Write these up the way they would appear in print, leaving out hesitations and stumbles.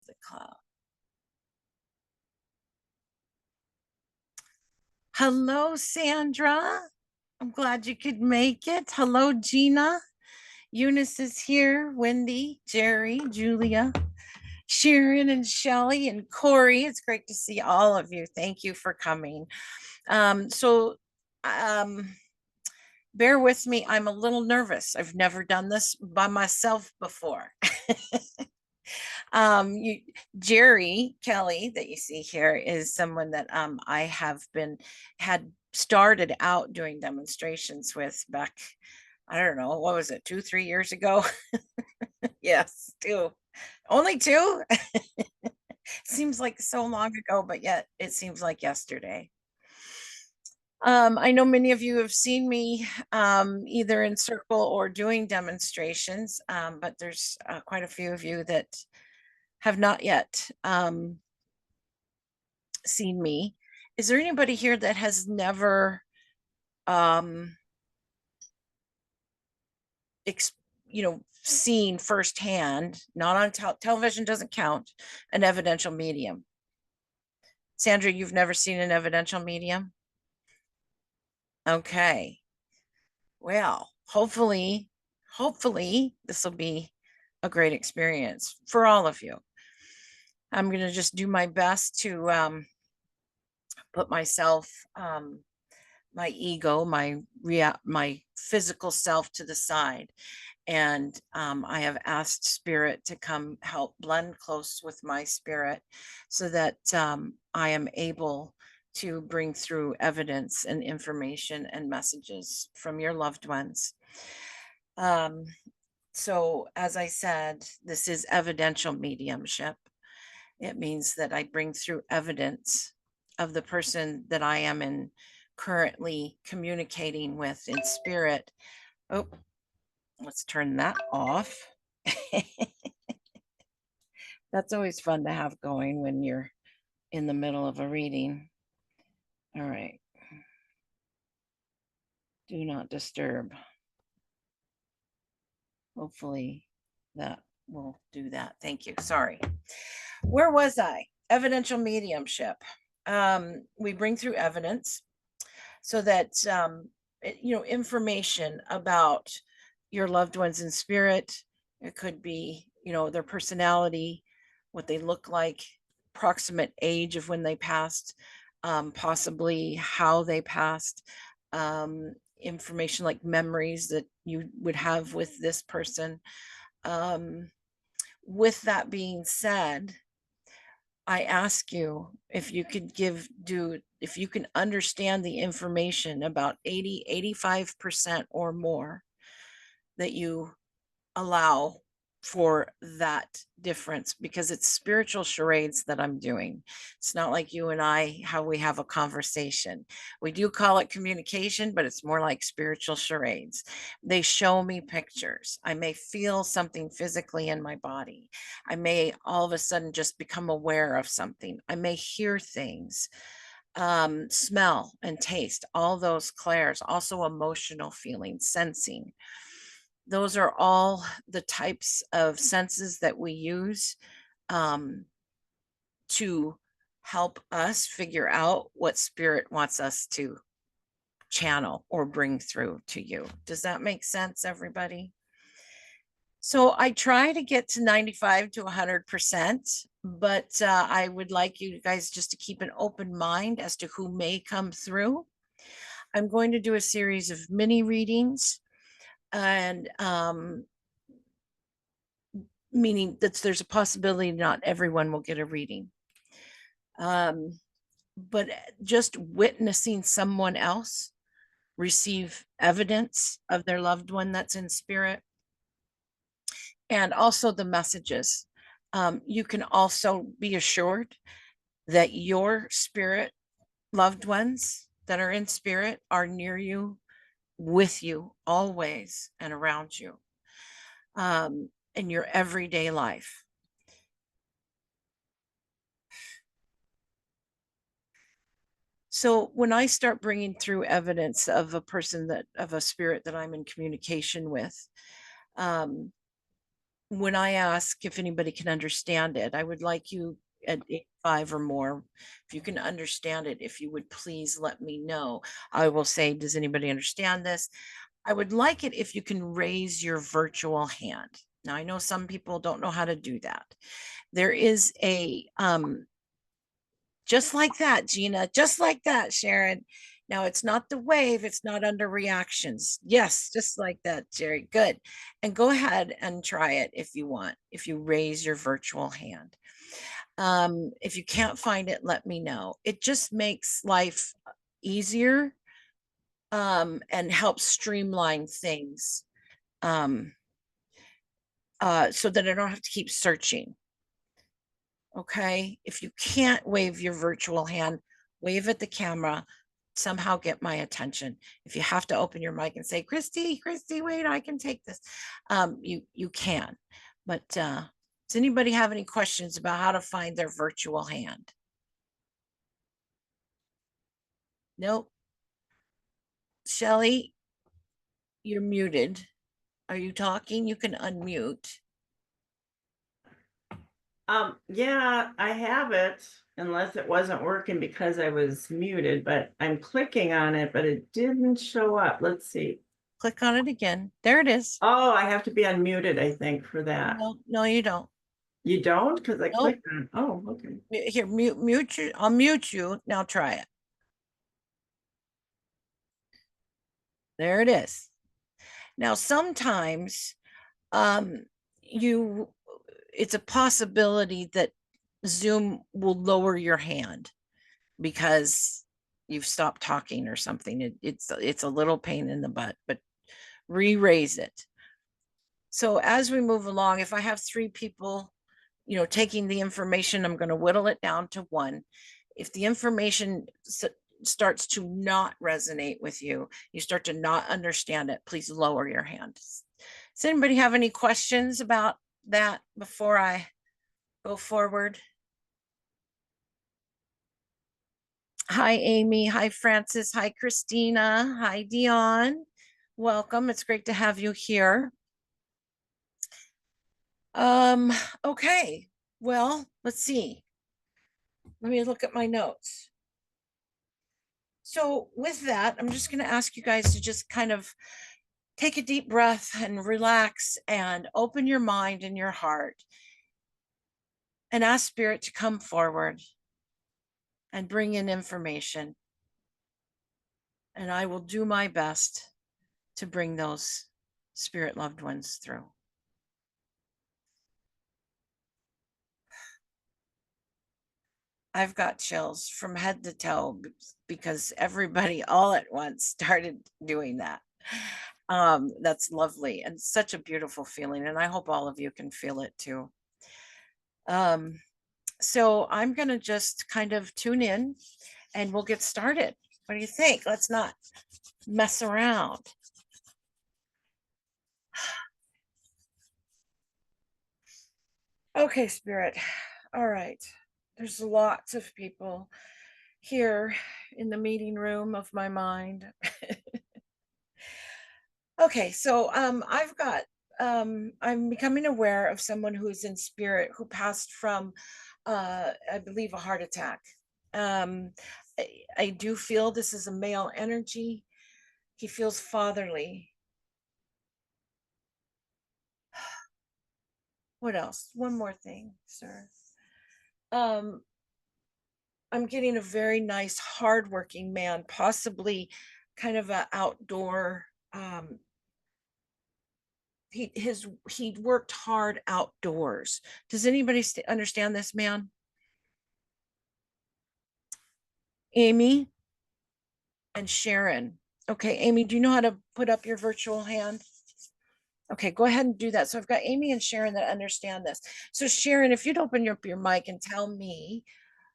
the cloud. Hello, Sandra. I'm glad you could make it. Hello, Gina. Eunice is here. Wendy, Jerry, Julia, Sharon, and Shelly, and Corey. It's great to see all of you. Thank you for coming. So, um, bear with me. I'm a little nervous. I've never done this by myself before. You, Jerry Kelly, that you see here, is someone that I have had started out doing demonstrations with back, I don't know, what was it, 2, 3 years ago? Yes, two, only two. Seems like so long ago, but yet it seems like yesterday. I know many of you have seen me either in circle or doing demonstrations, but there's quite a few of you that have not yet seen me. Is there anybody here that has never seen firsthand, not on television doesn't count, an evidential medium? Sandra, you've never seen an evidential medium? Okay. Well, hopefully this will be a great experience for all of you. I'm going to just do my best to put myself, my ego, my physical self to the side. And I have asked spirit to come help blend close with my spirit so that I am able to bring through evidence and information and messages from your loved ones. So as I said, this is evidential mediumship. It means that I bring through evidence of the person that I am currently communicating with in spirit. Oh, let's turn that off. That's always fun to have going when you're in the middle of a reading. All right. Do not disturb. Hopefully that will do that. Thank you. Sorry. Where was I? Evidential mediumship. We bring through evidence so that information about your loved ones in spirit. It could be their personality, what they look like, approximate age of when they passed, possibly how they passed, information like memories that you would have with this person. With that being said, I ask you if you could if you can understand the information about 85% or more that you allow for that difference, because it's spiritual charades that I'm doing. It's not like you and I, how we have a conversation. We do call it communication, but it's more like spiritual charades. They show me pictures. I may feel something physically in my body. I may all of a sudden just become aware of something. I may hear things, smell and taste, all those clairs, also emotional feelings, sensing. Those are all the types of senses that we use to help us figure out what spirit wants us to channel or bring through to you. Does that make sense, everybody? So I try to get to 95 to 100%, but I would like you guys just to keep an open mind as to who may come through. I'm going to do a series of mini readings, and meaning that there's a possibility not everyone will get a reading. But just witnessing someone else receive evidence of their loved one that's in spirit, and also the messages. You can also be assured that your spirit loved ones that are in spirit are near you, with you always, and around you in your everyday life. So when I start bringing through evidence of a spirit that I'm in communication with, when I ask if anybody can understand it, I would like you at 85 or more, if you can understand it, if you would please let me know. I will say, does anybody understand this? I would like it if you can raise your virtual hand. Now, I know some people don't know how to do that. There is a, just like that, Gina, just like that, Sharon. Now, it's not the wave, it's not under reactions. Yes, just like that, Jerry. Good. And go ahead and try it if you want, if you raise your virtual hand. If you can't find it, let me know. It just makes life easier, and helps streamline things, so that I don't have to keep searching. Okay. If you can't wave your virtual hand, wave at the camera, somehow get my attention. If you have to open your mic and say, Christy, wait, I can take this. You can. But does anybody have any questions about how to find their virtual hand? Nope. Shelly, you're muted. Are you talking? You can unmute. Yeah, I have it, unless it wasn't working because I was muted, but I'm clicking on it, but it didn't show up. Let's see. Click on it again. There it is. Oh, I have to be unmuted, I think, for that. No, you don't. You don't? Because I Nope. clicked on, oh, okay. Here, mute you. I'll mute you. Now try it. There it is. Now, sometimes you it's a possibility that Zoom will lower your hand because you've stopped talking or something. It's a little pain in the butt, but re-raise it. So as we move along, if I have 3 people, taking the information, I'm going to whittle it down to 1. If the information starts to not resonate with you, you start to not understand it, please lower your hand. Does anybody have any questions about that before I go forward? Hi, Amy. Hi, Francis. Hi, Christina. Hi, Dion. Welcome. It's great to have you here. Okay. Well, let's see. Let me look at my notes. So with that, I'm just going to ask you guys to just kind of take a deep breath and relax and open your mind and your heart and ask Spirit to come forward and bring in information. And I will do my best to bring those spirit loved ones through. I've got chills from head to toe because everybody all at once started doing that. That's lovely and such a beautiful feeling. And I hope all of you can feel it too. So I'm going to just kind of tune in and we'll get started. What do you think? Let's not mess around. Okay, Spirit. All right. There's lots of people here in the meeting room of my mind. Okay, so I'm becoming aware of someone who's in spirit who passed from I believe a heart attack. I do feel this is a male energy. He feels fatherly. What else? One more thing, sir. I'm getting a very nice, hardworking man, possibly kind of an outdoor. He worked hard outdoors. Does anybody understand this man? Amy and Sharon. Okay, Amy, do you know how to put up your virtual hand? Okay, go ahead and do that. So I've got Amy and Sharon that understand this. So Sharon, if you'd open up your mic and tell me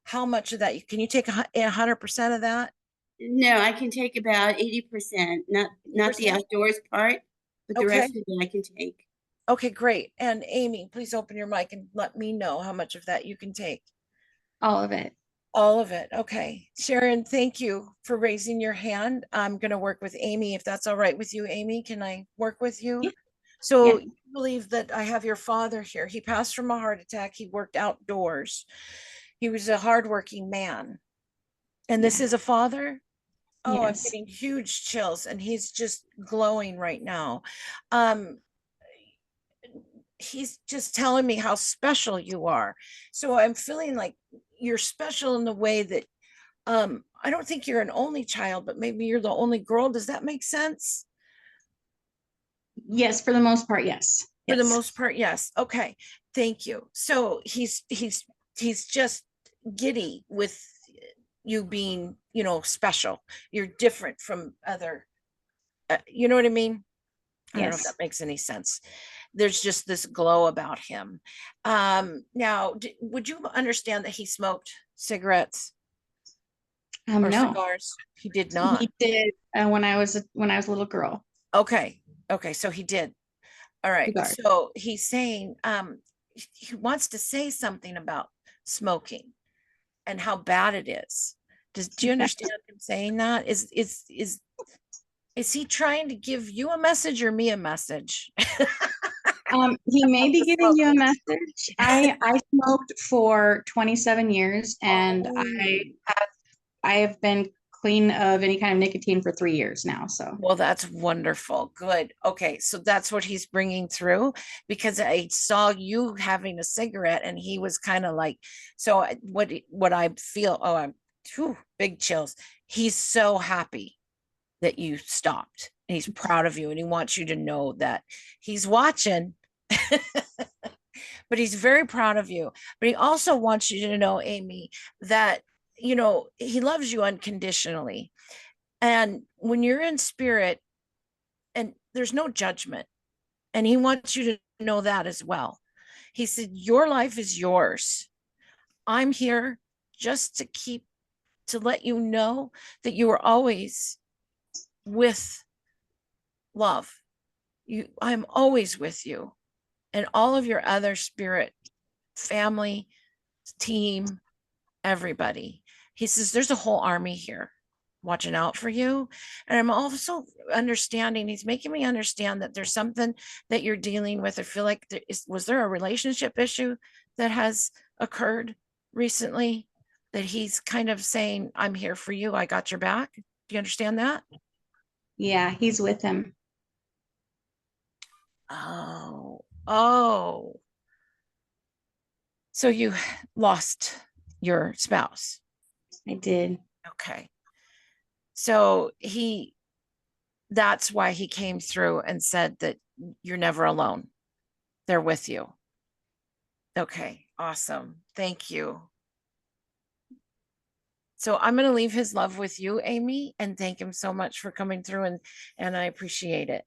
how much of that, can you take 100% of that? No, I can take about 80%, not the 80%? outdoors part, but the Okay. rest of it I can take. Okay, great. And Amy, please open your mic and let me know how much of that you can take. All of it. All of it. Okay. Sharon, thank you for raising your hand. I'm going to work with Amy. If that's all right with you, Amy, can I work with you? Yeah. So Yeah. you believe that I have your father here. He passed from a heart attack. He worked outdoors. He was a hardworking man. And this Yeah. is a father? Oh, I'm Yes. getting huge chills, and he's just glowing right now. Um, he's just telling me how special you are. So I'm feeling like you're special in the way that I don't think you're an only child, but maybe you're the only girl. Does that make sense? Yes, for the most part, yes. For the Yes. most part, yes. Okay. Thank you. So he's just giddy with you being, special. You're different from other you know what I mean? I don't know if that Yes. makes any sense. There's just this glow about him. Now, would you understand that he smoked cigarettes or No, cigars? He did not. he did when I was a little girl. Okay. Okay. So he did. All right. Cigar. So he's saying he wants to say something about smoking and how bad it is. Do you understand him saying that? Is he trying to give you a message or me a message? He may be The giving smoke. you a message. I smoked for 27 years, and Oh, I have been clean of any kind of nicotine for 3 years now. So well, that's wonderful. Good. Okay, so that's what he's bringing through because I saw you having a cigarette and he was kind of like, so what I feel, oh, I'm big chills. He's so happy that you stopped. And he's proud of you and he wants you to know that he's watching. But he's very proud of you. But he also wants you to know, Amy, that he loves you unconditionally. And when you're in spirit, and there's no judgment, and he wants you to know that as well. He said, your life is yours. I'm here just to let you know that you are always with love. I'm always with you, and all of your other spirit family, team, everybody. He says, there's a whole army here watching out for you. And I'm also understanding, he's making me understand that there's something that you're dealing with. I feel like was there a relationship issue that has occurred recently that he's kind of saying, I'm here for you. I got your back. Do you understand that? yeah, he's with him. Oh. So you lost your spouse. I did. Okay. So that's why he came through and said that you're never alone. They're with you. Okay, awesome. Thank you. So I'm going to leave his love with you, Amy, and thank him so much for coming through and I appreciate it.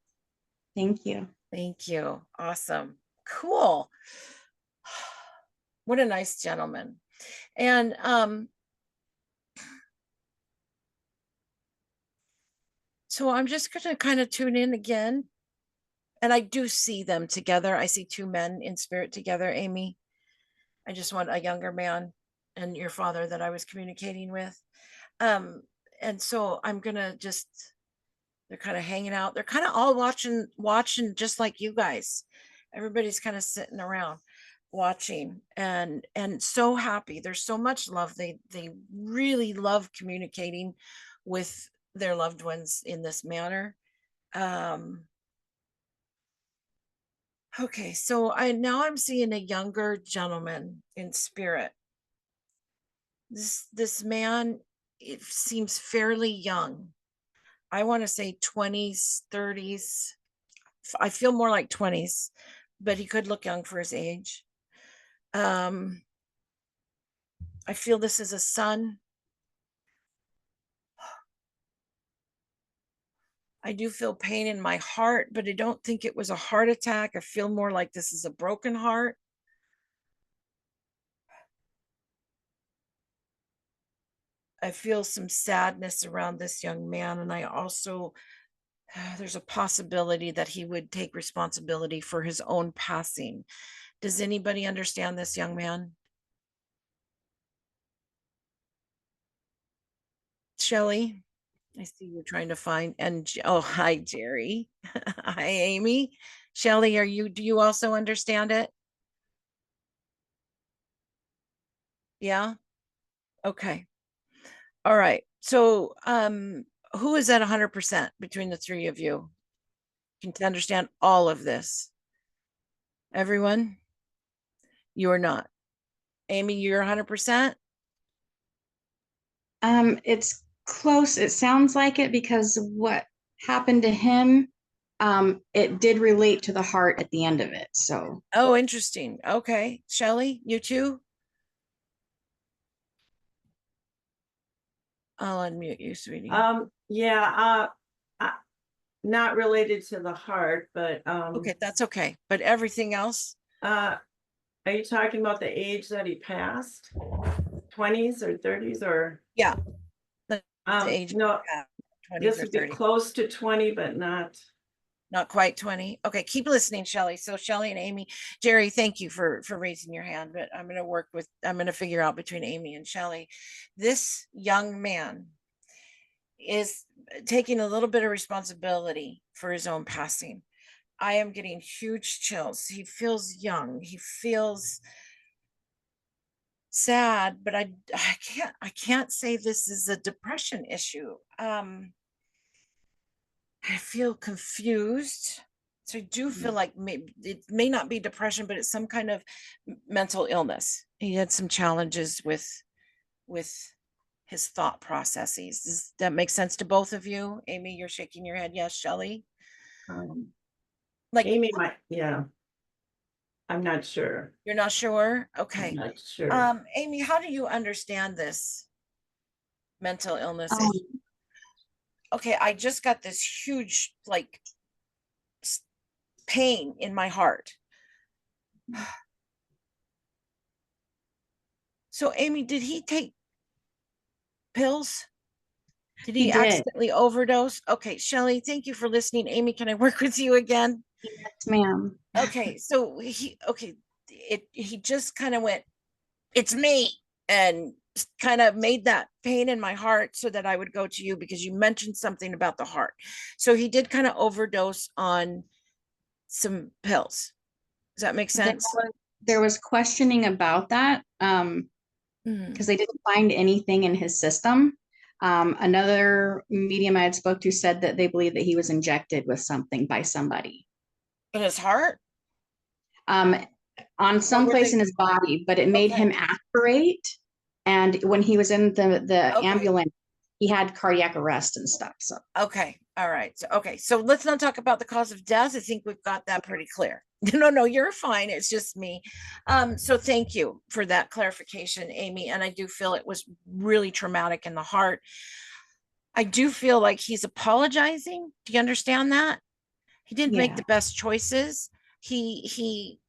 Thank you. Thank you. Awesome. Cool. What a nice gentleman. And so I'm just going to kind of tune in again. And I do see them together. I see two men in spirit together, Amy. I just want a younger man and your father that I was communicating with. Um, and so I'm gonna just they're kind of hanging out. They're kind of all watching just like you guys. Everybody's kind of sitting around watching and so happy. There's so much love. They really love communicating with their loved ones in this manner. Um, okay, so I'm seeing a younger gentleman in spirit. This man, it seems fairly young. I want to say 20s, 30s. I feel more like 20s, but he could look young for his age. Um, I feel this is a son. I do feel pain in my heart, but I don't think it was a heart attack. I feel more like this is a broken heart. I feel some sadness around this young man, and I also there's a possibility that he would take responsibility for his own passing. Does anybody understand this young man? Shelley, I see you trying to find, and oh, hi, Jerry. Hi, Amy. Shelley, do you also understand it? Yeah. Okay. All right. So, who is at 100% between the three of you? Can understand all of this? Everyone? You are not. Amy, you're 100%? It's close. It sounds like it because what happened to him, it did relate to the heart at the end of it. So Oh, interesting. Okay. Shelley, you too? I'll unmute you, sweetie. Yeah, not related to the heart, but, Okay, that's okay. But everything else? are you talking about the age that he passed? 20s or 30s or? Yeah. The age, No, 20s this or would be 30s. close to 20, but not. Not quite 20. Okay, keep listening, Shelley. So Shelley and Amy, Jerry, thank you for raising your hand, but I'm going to figure out between Amy and Shelley. This young man is taking a little bit of responsibility for his own passing. I am getting huge chills. He feels young. He feels sad, but I can't say this is a depression issue. I feel confused. So I do feel like maybe it may not be depression, but it's some kind of mental illness. He had some challenges with his thought processes. Does that make sense to both of you? Amy, you're shaking your head. Yes, Shelley. Um, Like Amy might, yeah. I'm not sure. you're not sure? I'm Okay. not sure. Amy, how do you understand this mental illness issue? um, Okay, I just got this huge like pain in my heart. So Amy, did he take pills? Did he he did. accidentally overdose? Okay, Shelley, thank you for listening. Amy, can I work with you again? Yes, ma'am. Okay, so he just kind of went, it's me, and kind of made that pain in my heart so that I would go to you because you mentioned something about the heart. So he did kind of overdose on some pills. Does that make There sense? there was questioning about that Mhm. because they didn't find anything in his system. Another medium I had spoke to said that they believe that he was injected with something by somebody. In his heart? Um, on Or some were place they in his body, but it made okay? him aspirate. And when he was in the Okay. ambulance, he had cardiac arrest and stuff. So Okay. All right. So, okay. So let's not talk about the cause of death. I think we've got that pretty clear. No, you're fine. It's just me. So thank you for that clarification, Amy. And I do feel it was really traumatic in the heart. I do feel like he's apologizing. Do you understand that? He didn't make yeah, the best choices. He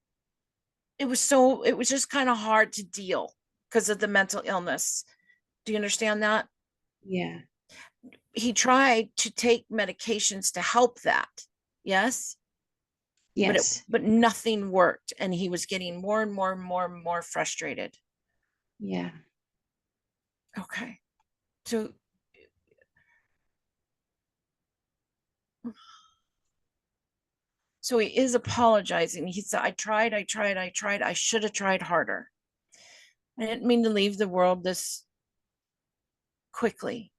it was just kind of hard to deal because of the mental illness. Do you understand that? yeah, He tried to take medications to help that. Yes. yes, But nothing worked and he was getting more and more and more and more frustrated. yeah. Okay. So he is apologizing. He said, I should have tried harder. I didn't mean to leave the world this quickly.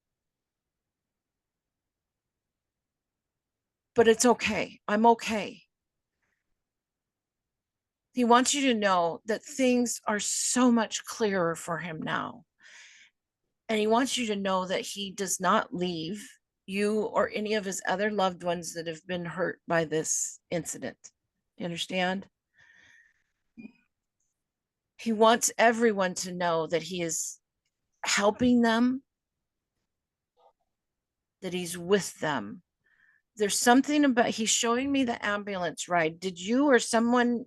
But it's okay. I'm okay. He wants you to know that things are so much clearer for him now. And he wants you to know that he does not leave you or any of his other loved ones that have been hurt by this incident. You understand? He wants everyone to know that he is helping them, that he's with them. There's something about he's showing me the ambulance ride. Did you or someone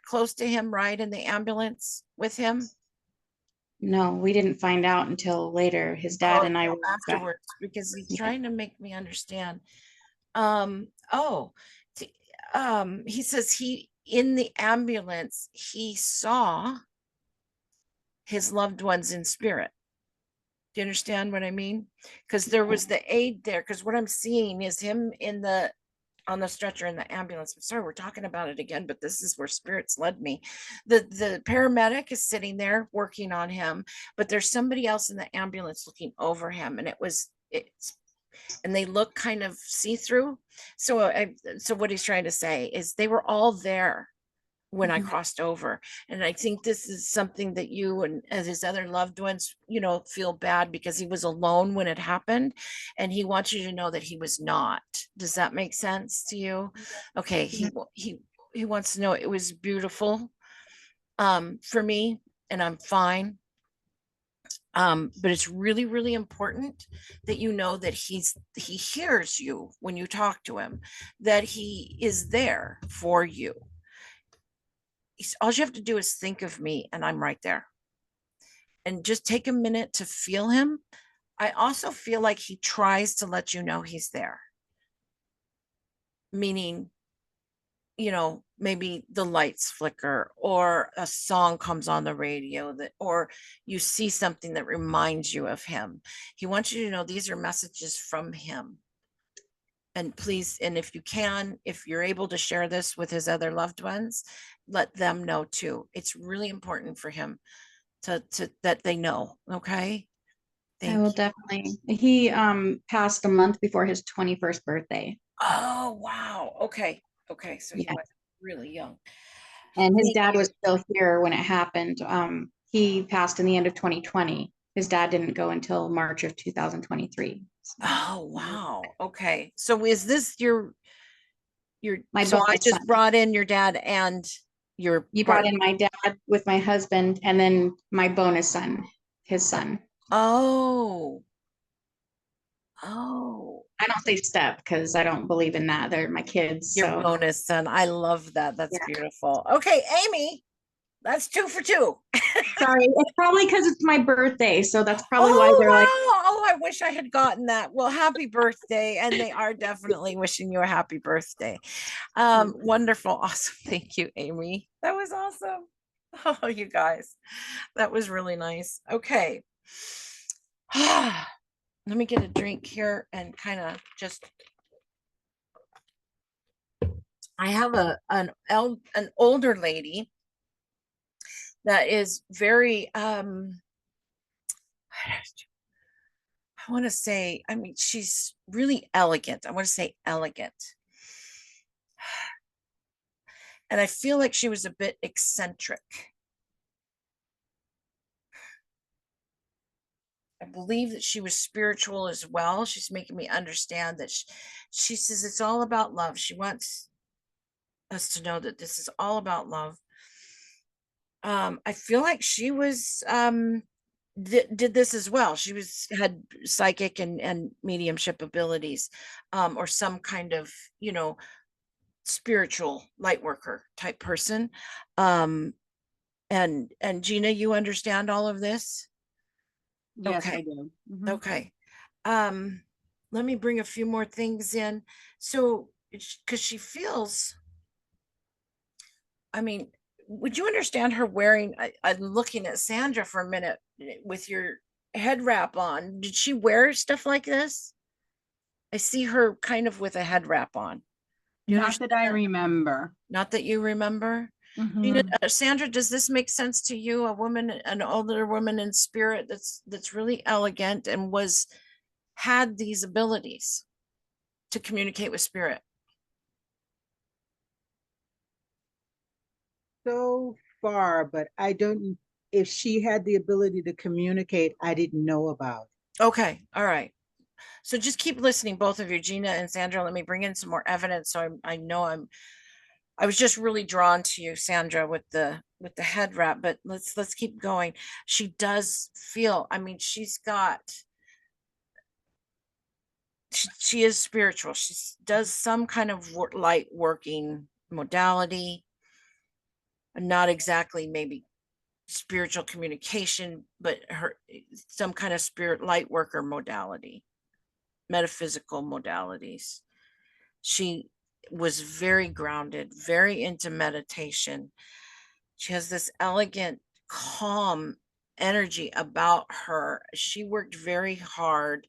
close to him ride in the ambulance with him? No, we didn't find out until later. His dad Oh, and I until were back. afterwards, because he's Yeah. trying to make me understand. Oh, he says he in the ambulance he saw his loved ones in spirit. Do you understand what I mean? Because there was the aide there. Because what I'm seeing is him in the on the stretcher in the ambulance. I'm sorry, we're talking about it again, but this is where spirits led me. The paramedic is sitting there working on him, but there's somebody else in the ambulance looking over him, and it's and they look kind of see-through. So what he's trying to say is they were all there when I Mhm. crossed over. And I think this is something that you and as his other loved ones, feel bad because he was alone when it happened. And he wants you to know that he was not. Does that make sense to you? Okay. Yeah. He wants to know it was beautiful for me, and I'm fine. But it's really, really important that you know that he hears you when you talk to him, that he is there for you. All you have to do is think of me and I'm right there. And just take a minute to feel him. I also feel like he tries to let you know he's there. Meaning, maybe the lights flicker or a song comes on the radio or you see something that reminds you of him. He wants you to know these are messages from him. And please, and if you can, if you're able to share this with his other loved ones, let them know too. It's really important for him to that they know. Okay. I Thank will you. definitely. He passed a month before his 21st birthday. Oh, wow. Okay. Okay. So he Yeah. was really young. And his Thank dad you. was still here when it happened. He passed in the end of 2020. His dad didn't go until March of 2023. So, Oh, wow. Okay. So is this my so I bonus son. just brought in your dad and your You brought in partner. my dad with my husband, and then my bonus son, his son. Oh, oh, I don't say step because I don't believe in that. They're my kids. your So bonus son. I love that. That's yeah. beautiful. Okay, Amy, that's 2 for 2. Sorry. It's probably because it's my birthday. So that's probably why Oh, they're like, wow. Oh, I wish I had gotten that. Well, happy birthday. And they are definitely wishing you a happy birthday. Wonderful. Awesome. Thank you, Amy. That was awesome. Oh, you guys, that was really nice. Okay. Let me get a drink here and kind of just, I have an older lady that is very, I want to say, I mean, she's really elegant. I want to say elegant. And I feel like she was a bit eccentric. I believe that she was spiritual as well. She's making me understand that she says it's all about love. She wants us to know that this is all about love. I feel like she was did this as well. She had psychic and mediumship abilities, or some kind of, spiritual light worker type person. Um, and Gina, you understand all of this? Yes, Okay. I do. Mhm. Okay. Um, Let me bring a few more things in. So, because she feels, I mean, would you understand her wearing? I'm looking at Sandra for a minute with your head wrap on. Did she wear stuff like this? I see her kind of with a head wrap on. Do you Not understand that I that? remember. Not that you remember. Gina, Mhm. Sandra, does this make sense to you? A woman, an older woman in spirit that's really elegant and had these abilities to communicate with spirit. So far, but I don't, if she had the ability to communicate, I didn't know about. Okay, all right. So just keep listening, both of you, Gina and Sandra. Let me bring in some more evidence. So I know I was just really drawn to you, Sandra, with the head wrap, but let's keep going. She does feel, I mean, she is spiritual. She does some kind of light working modality, not exactly maybe spiritual communication, but some kind of spirit light worker modality, metaphysical modalities. She was very grounded, very into meditation. She has this elegant, calm energy about her. She worked very hard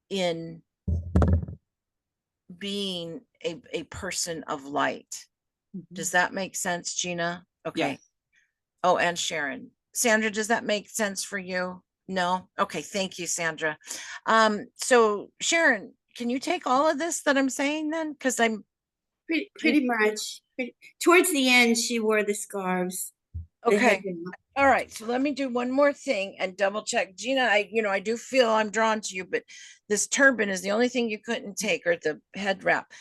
in being a person of light. Mhm. Does that make sense, Gina? Okay. Yes. Oh, and Sharon. Sandra, does that make sense for you? No? Okay, thank you, Sandra. So Sharon, can you take all of this that I'm saying then? Because I'm Pretty much. Towards the end, she wore the scarves. the okay. head wrap. All right, so let me do one more thing and double check. Gina, I do feel I'm drawn to you, but this turban is the only thing you couldn't take, or the head wrap,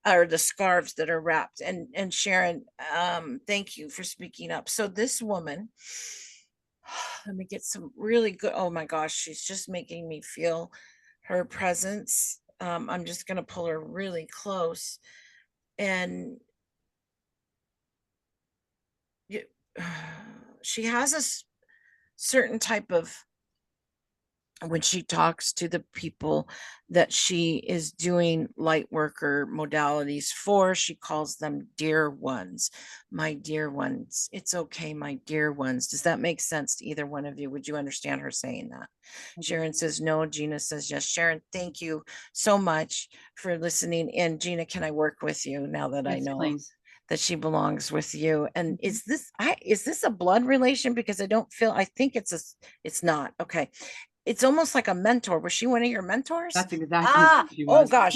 or the scarves that are wrapped. And Sharon, thank you for speaking up. So this woman, let me get some really good, oh my gosh, she's just making me feel her presence. I'm just gonna pull her really close, and you, she has a certain type of, when she talks to the people that she is doing light worker modalities for, she calls them dear ones. My dear ones. It's okay, my dear ones. Does that make sense to either one of you? Would you understand her saying that? Sharon says no. Gina says yes. Sharon, thank you so much for listening in. Gina, can I work with you now that I Yes, know please. that she belongs with you? And is this a blood relation? Because I don't feel, I think it's not. Okay. It's almost like a mentor. Was she one of your mentors? That's exactly Ah, what she oh was. gosh.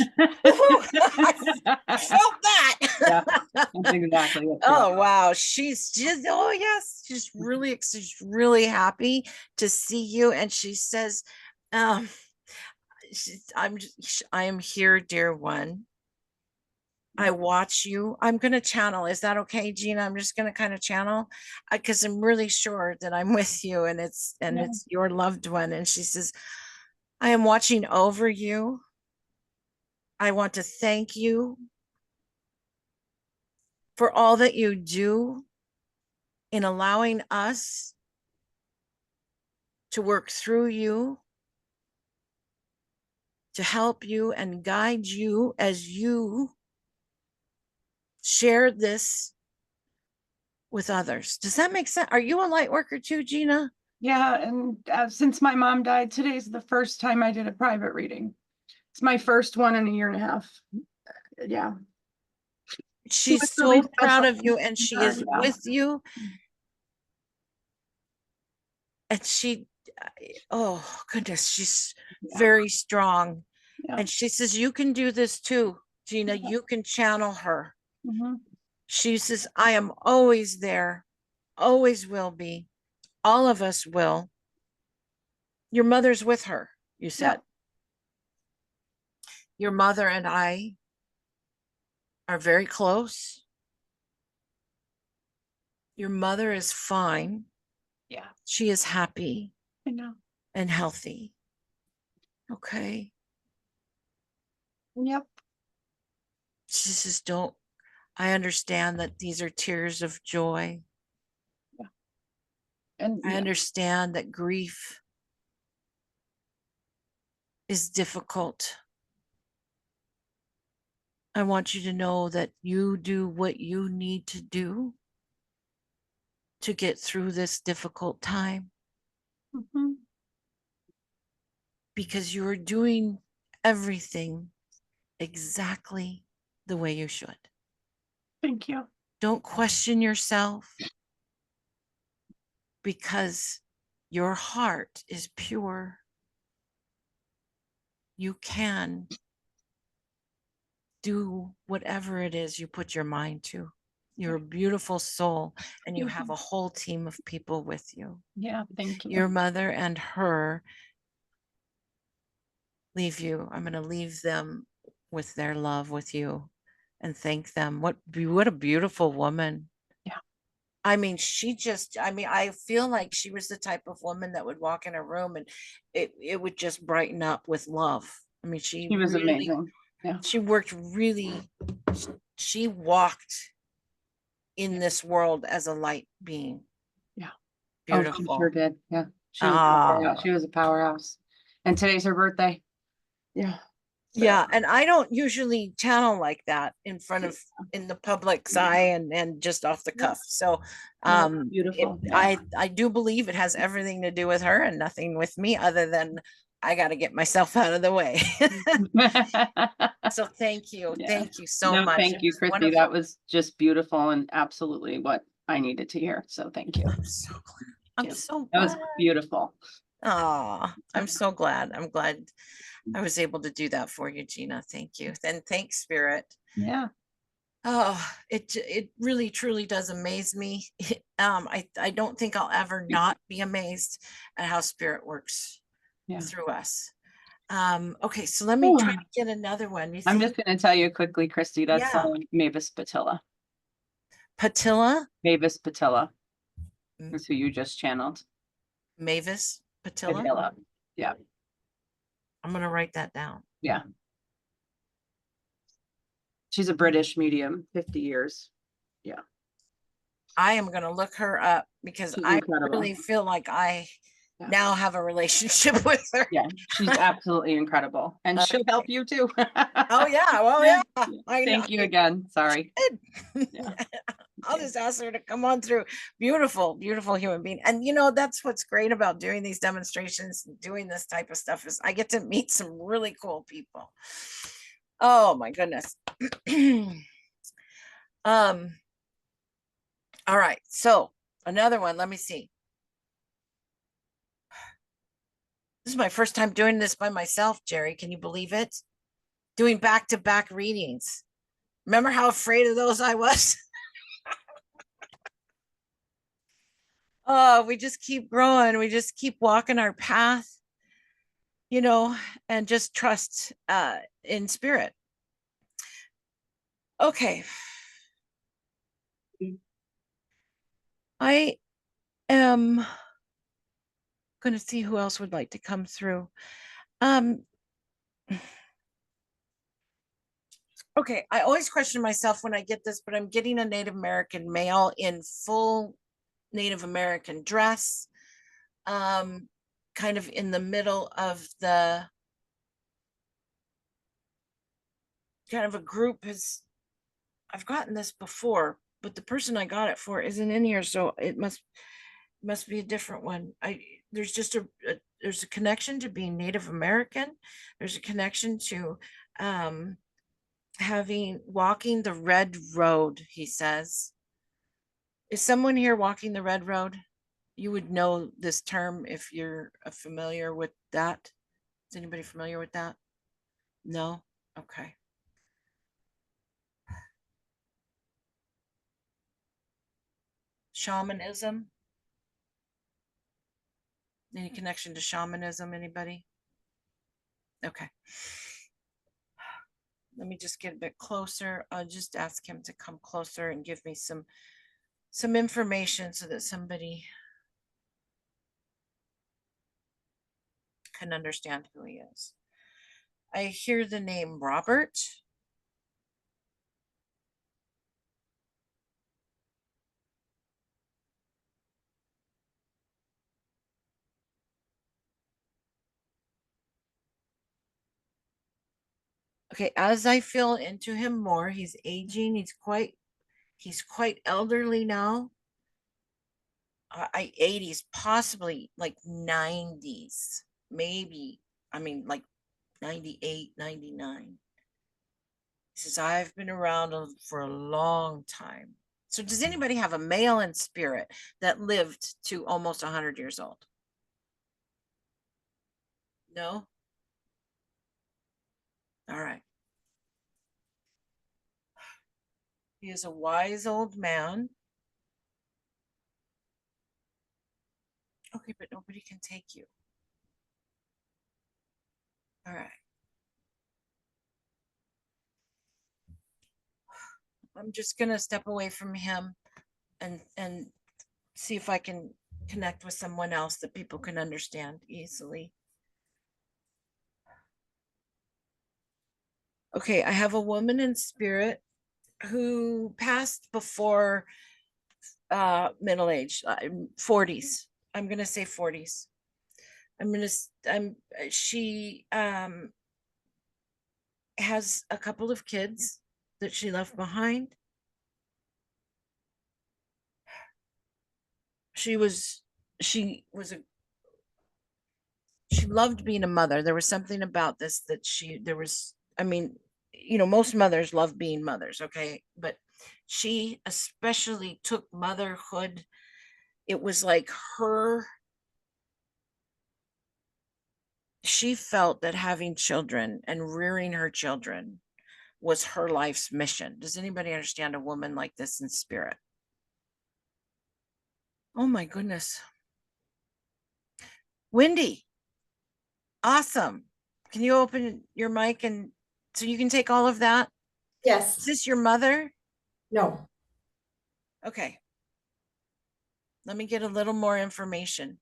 I felt that. Yeah, that's exactly it. Oh wow. She's just, oh yes, she's really happy to see you. And she says, um, I am here, dear one. I watch you. I'm going to channel. Is that okay, Gina? I'm just going to kind of channel because I'm really sure that I'm with you, and it's your loved one. And she says, I am watching over you. I want to thank you for all that you do in allowing us to work through you, to help you and guide you as you share this with others. Does that make sense? Are you a light worker too, Gina? Yeah, and since my mom died, today's the first time I did a private reading. It's my first one in a year and a half. Yeah. She's it's so really proud special. of you, and she is Yeah. with you. And she, oh goodness, she's very strong. Yeah. And she says, you can do this too, Gina. Yeah. You can channel her. Mhm. She says, I am always there, always will be. All of us will. Your mother's with her, you said. Your mother and I are very close. Your mother is fine. Yeah, She is happy I know. and healthy. Okay. Yep. She says, don't, I understand that these are tears of joy. And I understand that grief is difficult. I want you to know that you do what you need to do to get through this difficult time, Mhm. because you are doing everything exactly the way you should. Thank you. Don't question yourself, because your heart is pure. You can do whatever it is you put your mind to. You're a beautiful soul, and you have a whole team of people with you. Yeah, thank you. Your mother and her leave you. I'm going to leave them with their love with you and thank them. What a beautiful woman. Yeah. I mean, I feel like she was the type of woman that would walk in a room and it would just brighten up with love. I mean, She was really, amazing. Yeah. she worked really, she walked in this world as a light being. Yeah. Beautiful. Oh, she sure did. Yeah. Ah. She was a powerhouse. And today's her birthday. Yeah. So, Yeah, and I don't usually channel like that in front of, in the public's eye and just off the cuff. So beautiful. I do believe it has everything to do with her and nothing with me, other than I got to get myself out of the way. So thank you. Yeah. Thank you so No, much. thank It you, was Christy. wonderful. That was just beautiful and absolutely what I needed to hear. So thank you. I'm so glad. I'm Yeah. so That was glad. beautiful. Oh, I'm so glad. I'm glad I was able to do that for you, Gina. Thank you. And thanks, Spirit. Yeah. Oh, it really truly does amaze me. I don't think I'll ever not be amazed at how Spirit works Yeah. through us. Okay, so let me try to get another one. You I'm see just going to tell you quickly, Christy, that's Yeah. Mavis Patilla. Patilla, Mavis Patilla. Mm. That's who you just channeled. Mavis Patilla. Patilla. Yeah. I'm gonna write that down. Yeah. She's a British medium, 50 years. Yeah. I am gonna look her up because She's I incredible. really feel like I Yeah. now have a relationship with her. Yeah, she's absolutely incredible. And she'll help you too. Oh yeah, well yeah. I know. Thank you again. Sorry. Yeah. I'll just ask her to come on through. Beautiful, beautiful human being. And you know, that's what's great about doing these demonstrations, doing this type of stuff is I get to meet some really cool people. Oh my goodness. All right, so another one, let me see. This is my first time doing this by myself, Jerry. Can you believe it? Doing back-to-back readings. Remember how afraid of those I was? Oh, we just keep growing. We just keep walking our path, you know, and just trust in Spirit. Okay. I am going to see who else would like to come through. Okay, I always question myself when I get this, but I'm getting a Native American male in full Native American dress, kind of in the middle of the kind of a group is, I've gotten this before, but the person I got it for isn't in here, so it must be a different one. There's just there's a connection to being Native American. There's a connection to walking the red road, he says. Is someone here walking the red road? You would know this term if you're familiar with that. Is anybody familiar with that? No? Okay. Shamanism? Any connection to shamanism, anybody? Okay. Let me just get a bit closer. I'll just ask him to come closer and give me some information so that somebody can understand who he is. I hear the name Robert. Okay, as I feel into him more, he's aging. He's quite elderly now. 80s, possibly like 90s, maybe. I mean, like 98, 99. He says, I've been around for a long time. So does anybody have a male in spirit that lived to almost 100 years old? No? All right. He is a wise old man. Okay, but nobody can take you. All right. I'm just going to step away from him and see if I can connect with someone else that people can understand easily. Okay, I have a woman in spirit who passed before middle age, 40s. I'm gonna say 40s. She has a couple of kids that she left behind. She was she loved being a mother. There was something about this that I mean, most mothers love being mothers, okay? But she especially took motherhood. It was like she felt that having children and rearing her children was her life's mission. Does anybody understand a woman like this in spirit? Oh my goodness. Wendy, awesome. Can you open your mic and so you can take all of that? Is Yes, this your mother? no, Okay. Let me get a little more information.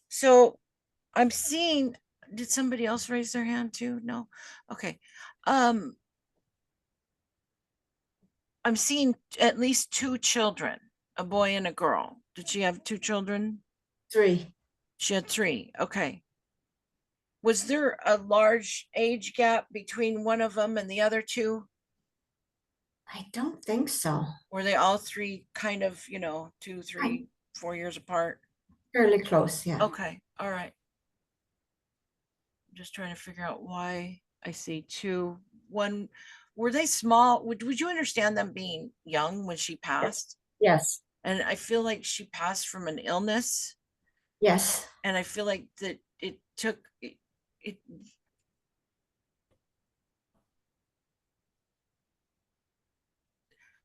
So I'm seeing, did somebody else raise their hand too? No. Okay. I'm seeing at least two children, a boy and a girl. Did she have two children? 3. She had three. Okay. Was there a large age gap between one of them and the other two? I don't think so. Were they all three kind of, 2, 3, 4 years apart? Fairly close, yeah. Okay. All right. I'm just trying to figure out why I see two. One, were they small? Would you understand them being young when she passed? Yes, And I feel like she passed from an illness. yes, And I feel like that it took it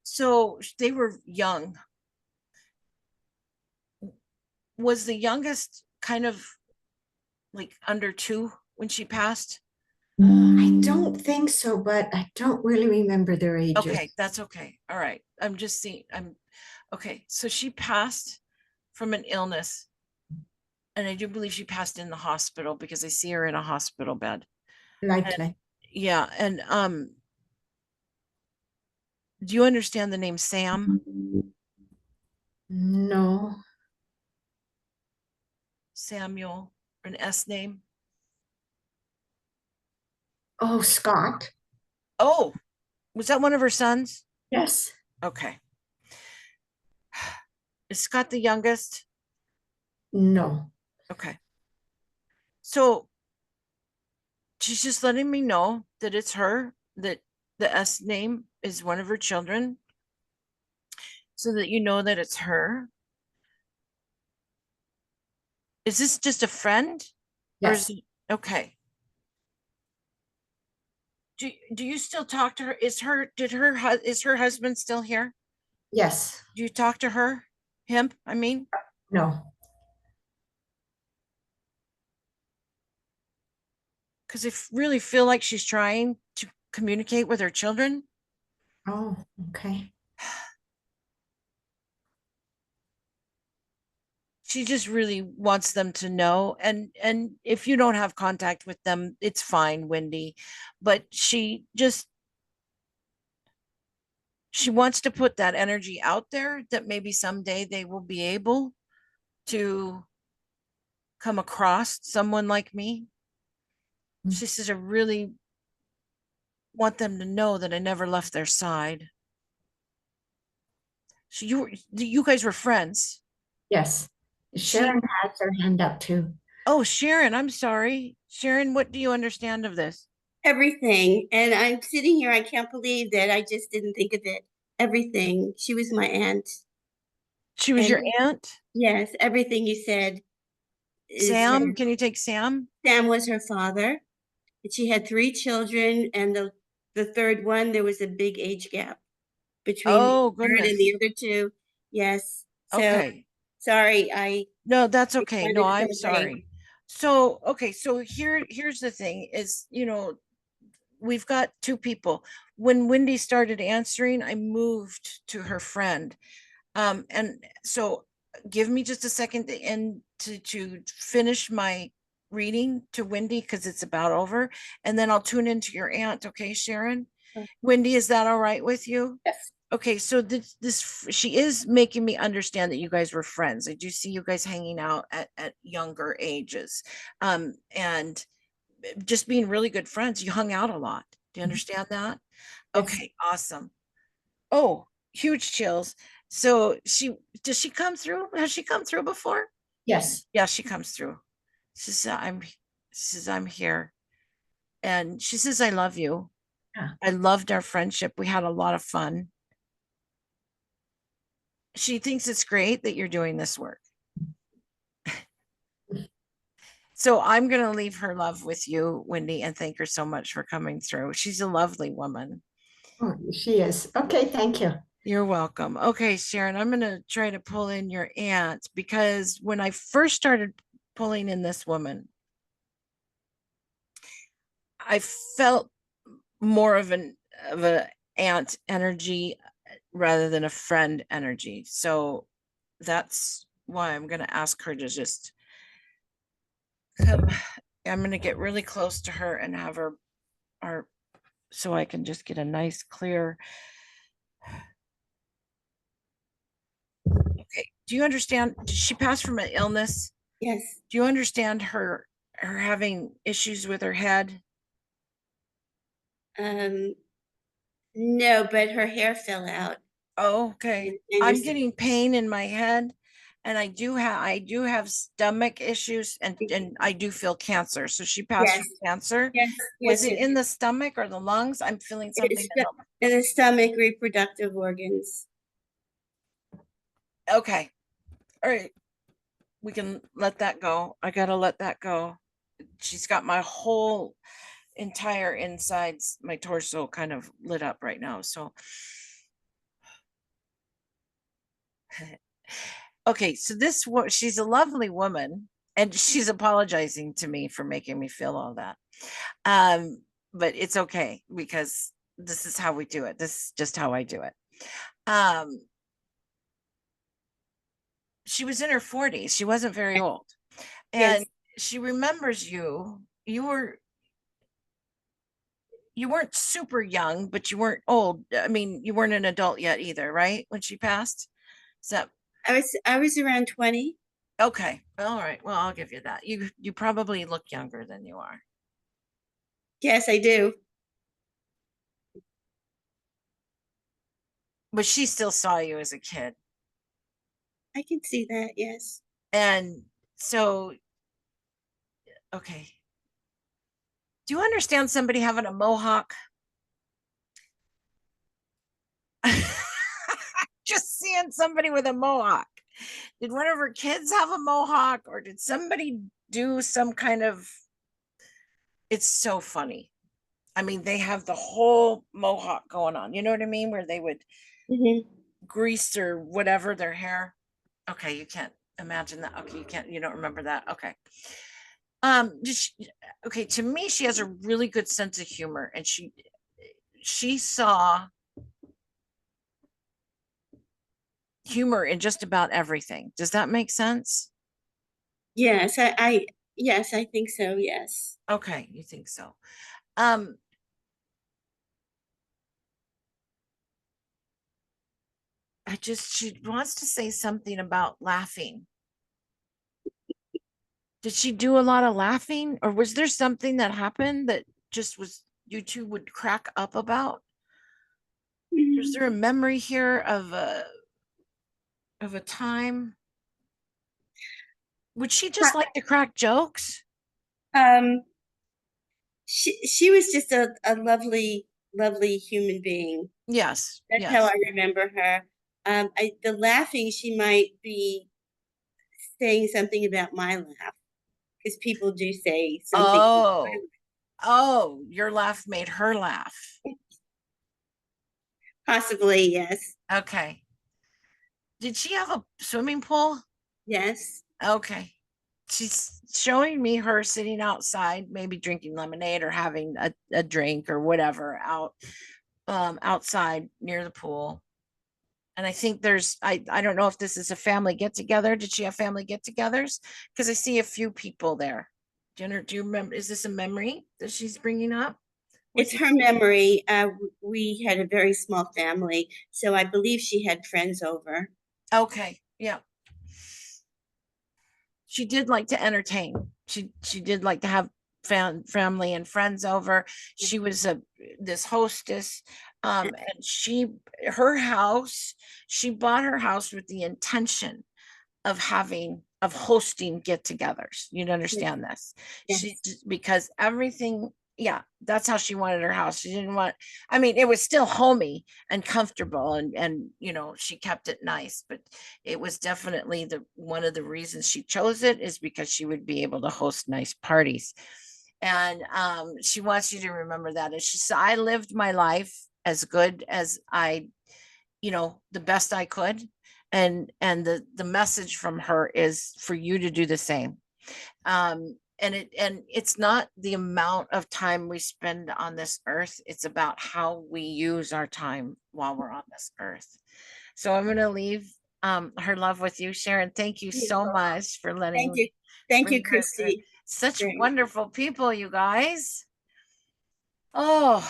so they were young. Was the youngest kind of like under 2 when she passed? I don't think so, but I don't really remember their ages. Okay, that's okay. All right. I'm just seeing, okay. So she passed from an illness. And I do believe she passed in the hospital because I see her in a hospital bed. Likely. Yeah. And do you understand the name Sam? No, Samuel, an S name? oh, Scott, Oh, was that one of her sons? yes, Okay. Is Scott the youngest? no, Okay. So she's just letting me know that it's her, that the S name is one of her children, so that you know that it's her. Is this just a friend? Or yes, is it okay? Do you still talk to her? Is her husband still here? yes, Do you talk to her? Him, I mean? no, Because I really feel like she's trying to communicate with her children. oh, okay, She just really wants them to know. And if you don't have contact with them, it's fine, Wendy. But she wants to put that energy out there that maybe someday they will be able to come across someone like me. She says, I really want them to know that I never left their side. So you guys were friends. yes. Sharon has her hand up too. Oh, Sharon, I'm sorry. Sharon, what do you understand of this? Everything. And I'm sitting here, I can't believe that I just didn't think of it. Everything. She was my aunt. She was your And aunt? yes, everything you said is Sam, her. can you take Sam? Sam was her father. And she had 3 children, and the third one, there was a big age gap between Oh, the third goodness. and the other 2. Yes. So Okay. sorry, I No, that's okay. No, responded I'm so late. sorry. So, okay, so here's the thing is, we've got 2 people. When Wendy started answering, I moved to her friend. And so give me just a second to end to finish my reading to Wendy because it's about over, and then I'll tune into your aunt. Okay, Sharon? Sure. Wendy, is that all right with you? Yes, Okay, so she is making me understand that you guys were friends. I do see you guys hanging out at younger ages. And just being really good friends. You hung out a lot. Do you understand that? Yes. Okay, awesome. Oh, huge chills. So does she come through? Has she come through before? Yes. Yeah, she comes through. She says, I'm here. And she says, I love you. Yeah. I loved our friendship. We had a lot of fun. She thinks it's great that you're doing this work. So I'm going to leave her love with you, Wendy, and thank her so much for coming through. She's a lovely woman. Oh, she is. Okay, thank you. You're welcome. Okay, Sharon, I'm going to try to pull in your aunt because when I first started pulling in this woman, I felt more of a aunt energy rather than a friend energy. So that's why I'm going to ask her to just come. I'm going to get really close to her and have her so I can just get a nice clear. Okay. Do you understand? Did she pass from an illness? Yes. Do you understand her having issues with her head? No, but her hair fell out. Oh, okay. And I'm there's- getting pain in my head and I do have stomach issues and I do feel cancer. So she passed Yes. from cancer. Yes, Was yes, it in the stomach or the lungs? I'm feeling something. in the stomach, reproductive organs. Okay. All right. We can let that go. I gotta let that go. She's got my whole entire insides, my torso kind of lit up right now. So okay, so she's a lovely woman and she's apologizing to me for making me feel all that. But it's okay because this is how we do it. This is just how I do it. She was in her 40s. She wasn't very old. And Yes. she remembers you. You weren't super young, but you weren't old. I mean, you weren't an adult yet either, right? When she passed. So I was around 20. okay. All right. Well, I'll give you that. You probably look younger than you are. Yes, I do. But she still saw you as a kid. I can see that. Yes. And so okay. Do you understand somebody having a mohawk? Just seeing somebody with a mohawk. Did one of her kids have a mohawk or did somebody do some kind of it's so funny. I mean, they have the whole mohawk going on. You know what I mean? Where they would Mhm. grease or whatever their hair. Okay, you can't imagine that. Okay, you don't remember that. Okay. Okay, to me, she has a really good sense of humor and she saw humor in just about everything. Does that make sense? Yes, yes, I think so. Yes. Okay, you think so. Um, she wants to say something about laughing. Did she do a lot of laughing or was there something that happened that just was you two would crack up about? Is there a memory here of a time? Would she just like to crack jokes? Um, she was just a lovely, lovely human being. Yes. That's how I remember her. The laughing, she might be saying something about my laugh because people do say something. Oh, your laugh made her laugh. Possibly, yes. Okay. Did she have a swimming pool? Yes. Okay. She's showing me her sitting outside, maybe drinking lemonade or having a drink or whatever outside near the pool. And I think I don't know if this is a family get together. Did she have family get togethers? Because I see a few people there. Jenner, do you remember? Is this a memory that she's bringing up? It's her memory. We had a very small family, so I believe she had friends over. Okay. Yeah. She did like to entertain. She did like to have family and friends over. She was this hostess. And her house, she bought her house with the intention of hosting get-togethers. You'd understand this. She Yes. because everything, yeah, that's how she wanted her house. She didn't want, I mean, it was still homey and comfortable, and she kept it nice, but it was definitely one of the reasons she chose it is because she would be able to host nice parties. And she wants you to remember that. And she said, I lived my life as good as the best I could. And the message from her is for you to do the same. And it's not the amount of time we spend on this earth, it's about how we use our time while we're on this earth. So I'm going to leave her love with you, Sharon. Thank you so Beautiful. much for letting Thank you. me Thank you, bring her through. Christy. Such Very much. wonderful people, you guys. Oh,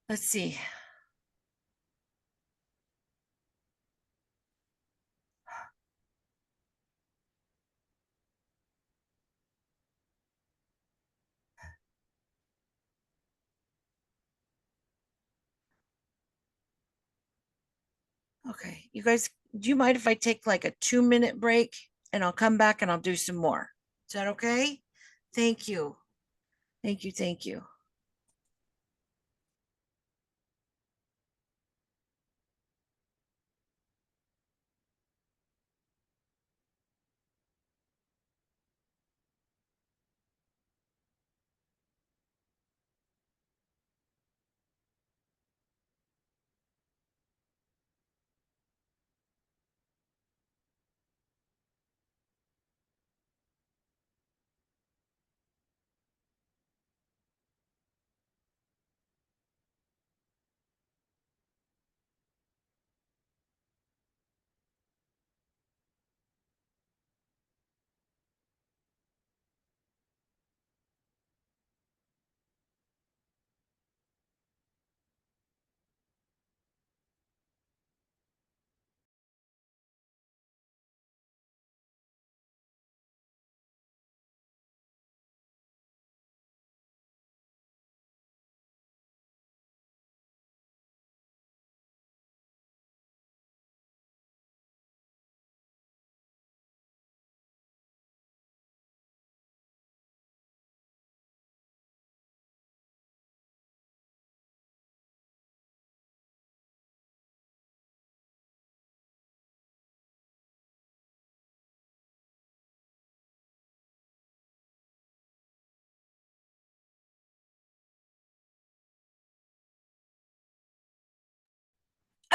let's see. Okay, you guys, do you mind if I take like a 2-minute break and I'll come back and I'll do some more? Is that okay? Thank you. Thank you. Thank you.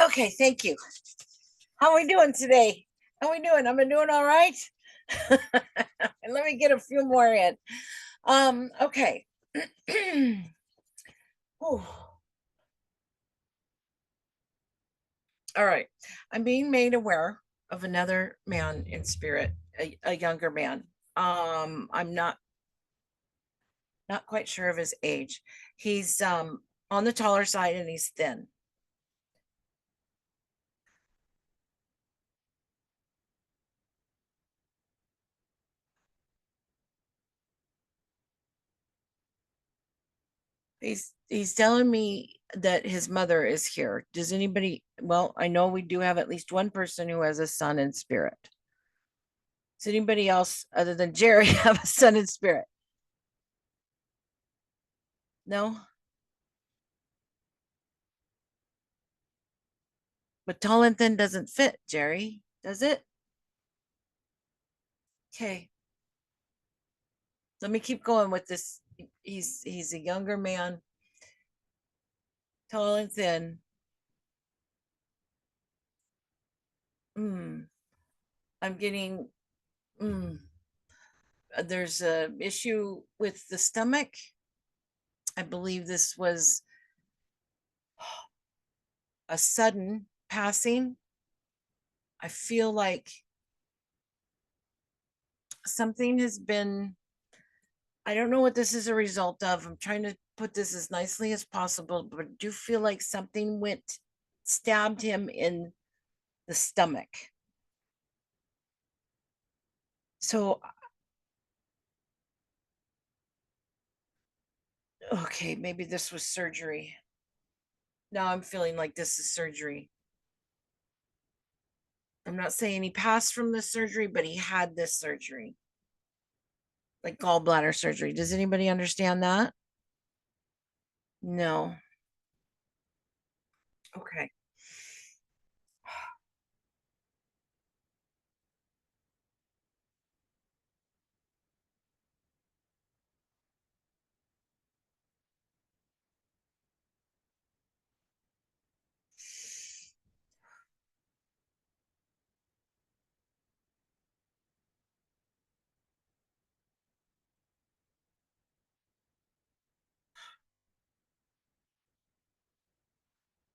Okay, thank you. How are we doing today? How are we doing? Am I doing all right? And let me get a few more in. Okay. Whew. All right. I'm being made aware of another man in spirit, a younger man. I'm not quite sure of his age. He's on the taller side and he's thin. He's telling me that his mother is here. Does anybody, well, I know we do have at least one person who has a son in spirit. Does anybody else other than Jerry have a son in spirit? No? But tall and thin doesn't fit, Jerry, does it? Okay. Let me keep going with this. He's a younger man, tall and thin. I'm getting there's a issue with the stomach. I believe this was a sudden passing. I feel like something has been, I don't know what this is a result of. I'm trying to put this as nicely as possible, but I do feel like something stabbed him in the stomach. So, okay, maybe this was surgery. Now I'm feeling like this is surgery. I'm not saying he passed from this surgery, but he had this surgery, like gallbladder surgery. Does anybody understand that? No. Okay.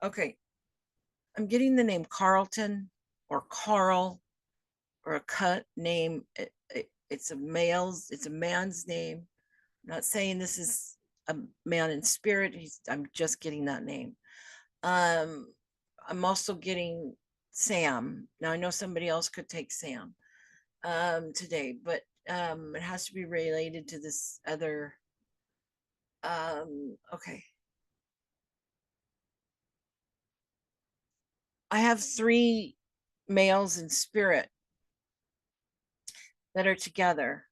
Okay. I'm getting the name Carlton or Carl or a cut name. It's a man's name. I'm not saying this is a man in spirit. I'm just getting that name. Um, I'm also getting Sam. Now I know somebody else could take Sam today, but it has to be related to this other. Okay. I have 3 males in spirit that are together.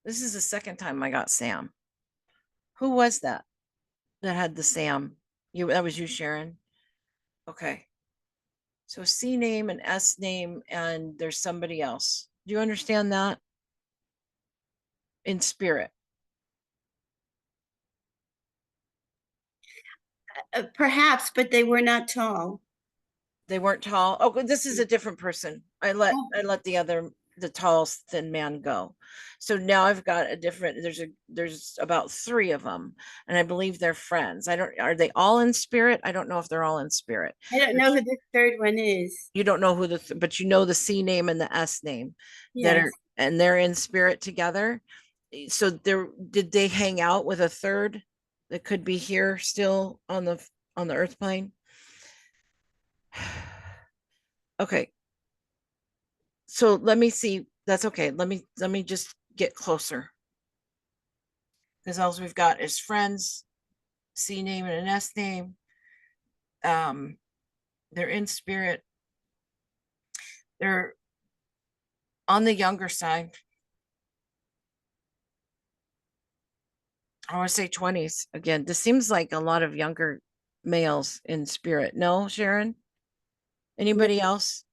This is the second time I got Sam. Who was that had the Sam? That was you, Sharon. Okay. So C name and S name, and there's somebody else. Do you understand that? In spirit. Perhaps, but they were not tall. They weren't tall. Oh, this is a different person. I let the tall thin man go. So now I've got a different. There's about 3 of them, and I believe they're friends. Are they all in spirit? I don't know if they're all in spirit. I don't know who the third one is. You don't know who but you know the C name and the S name that Yes. are, and they're in spirit together. So did they hang out with a third that could be here still on the earth plane? Okay. So let me see. That's okay. Let me just get closer. Because all we've got is friends, C name and an S name. They're in spirit. They're on the younger side. I want to say 20s. Again, this seems like a lot of younger males in spirit. No, Sharon? Anybody else?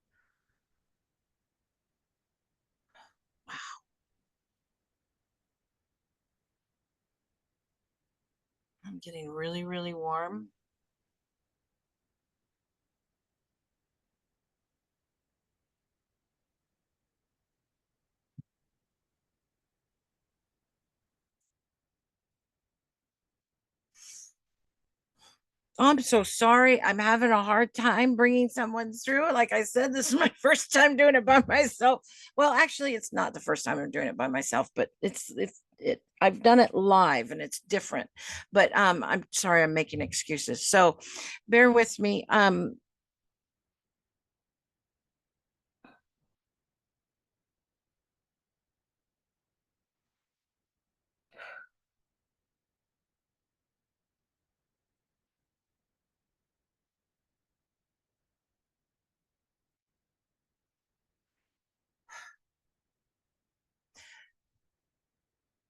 Wow. I'm getting really, really warm. Oh, I'm so sorry. I'm having a hard time bringing someone through. Like I said, this is my first time doing it by myself. Well, actually, it's not the first time I'm doing it by myself, but I've done it live and it's different. But I'm sorry, I'm making excuses. So bear with me.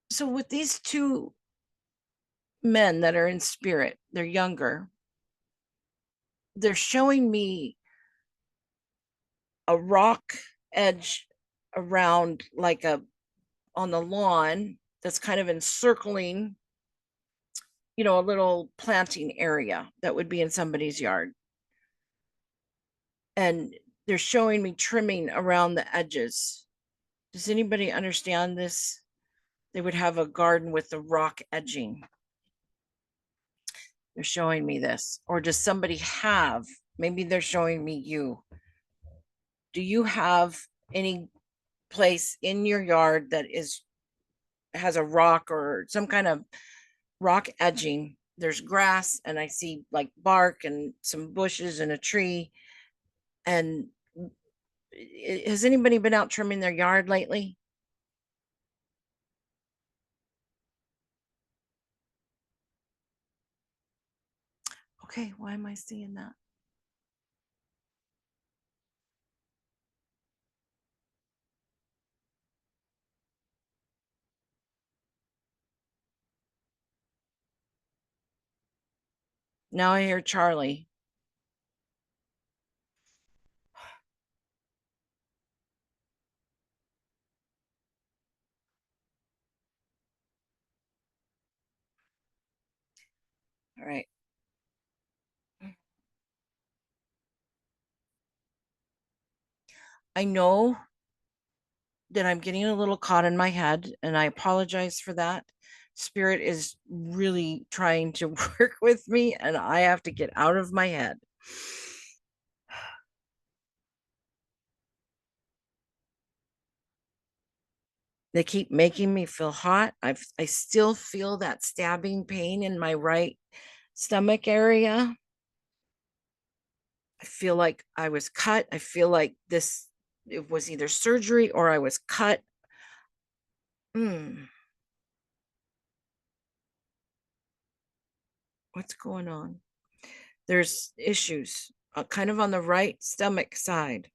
So with these 2 men that are in spirit, they're younger. They're showing me a rock edge around like on the lawn that's kind of encircling, a little planting area that would be in somebody's yard. And they're showing me trimming around the edges. Does anybody understand this? They would have a garden with the rock edging. They're showing me this. Or does somebody have, maybe they're showing me you. Do you have any place in your yard that has a rock or some kind of rock edging? There's grass and I see like bark and some bushes and a tree. And has anybody been out trimming their yard lately? Okay, why am I seeing that? Now I hear Charlie. All right. I know that I'm getting a little caught in my head, and I apologize for that. Spirit is really trying to work with me, and I have to get out of my head. They keep making me feel hot. I still feel that stabbing pain in my right stomach area. I feel like I was cut. I feel like it was either surgery or I was cut. What's going on? There's issues kind of on the right stomach side.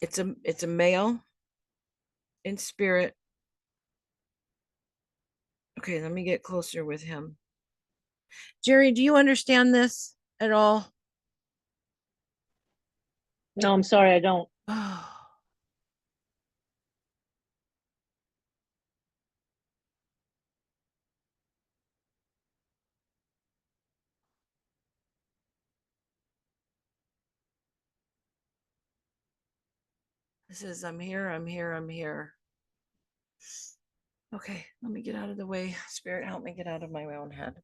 It's a male in spirit. Okay, let me get closer with him. Jerry, do you understand this at all? No, I'm sorry, I don't. Oh. This is, I'm here, I'm here, I'm here. Okay, let me get out of the way. Spirit, help me get out of my own head.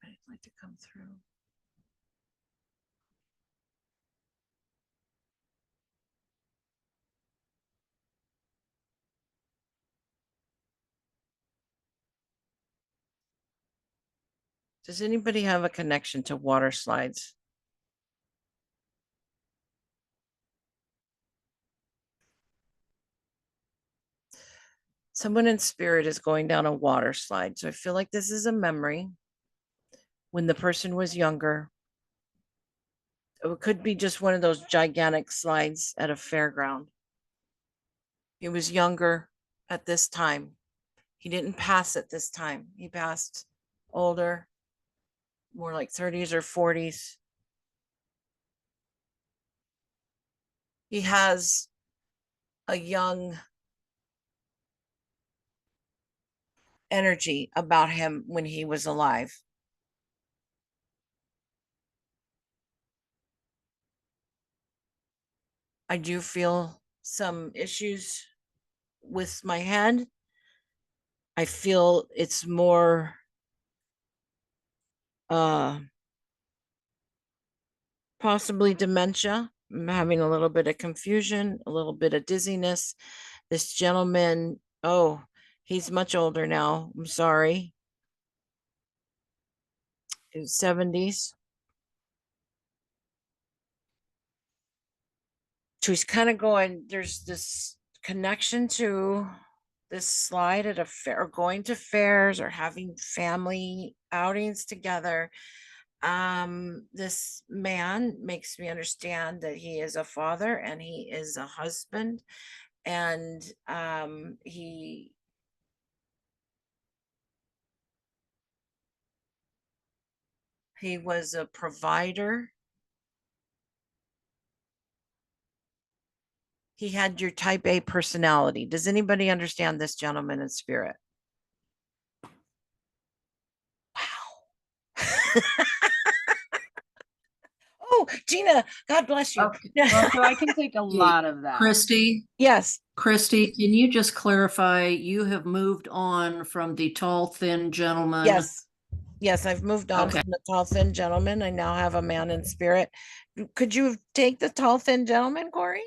I'd like to come through. Does anybody have a connection to water slides? Someone in spirit is going down a water slide. So I feel like this is a memory when the person was younger. It could be just one of those gigantic slides at a fairground. He was younger at this time. He didn't pass at this time. He passed older, more like 30s or 40s. He has a young energy about him when he was alive. I do feel some issues with my head. I feel it's more possibly dementia. I'm having a little bit of confusion, a little bit of dizziness. This gentleman, oh, he's much older now. I'm sorry. His 70s. So he's kind of going, there's this connection to this slide at a fair, or going to fairs or having family outings together. This man makes me understand that he is a father and he is a husband, and he was a provider. He had your type A personality. Does anybody understand this gentleman in spirit? Oh, Gina, God bless you. Okay. Well, so I can take a lot of that. Christie, Yes, Christie, can you just clarify, you have moved on from the tall, thin gentleman? yes, yes, I've moved on Okay. from the tall, thin gentleman. I now have a man in spirit. Could you take the tall, thin gentleman, Corey?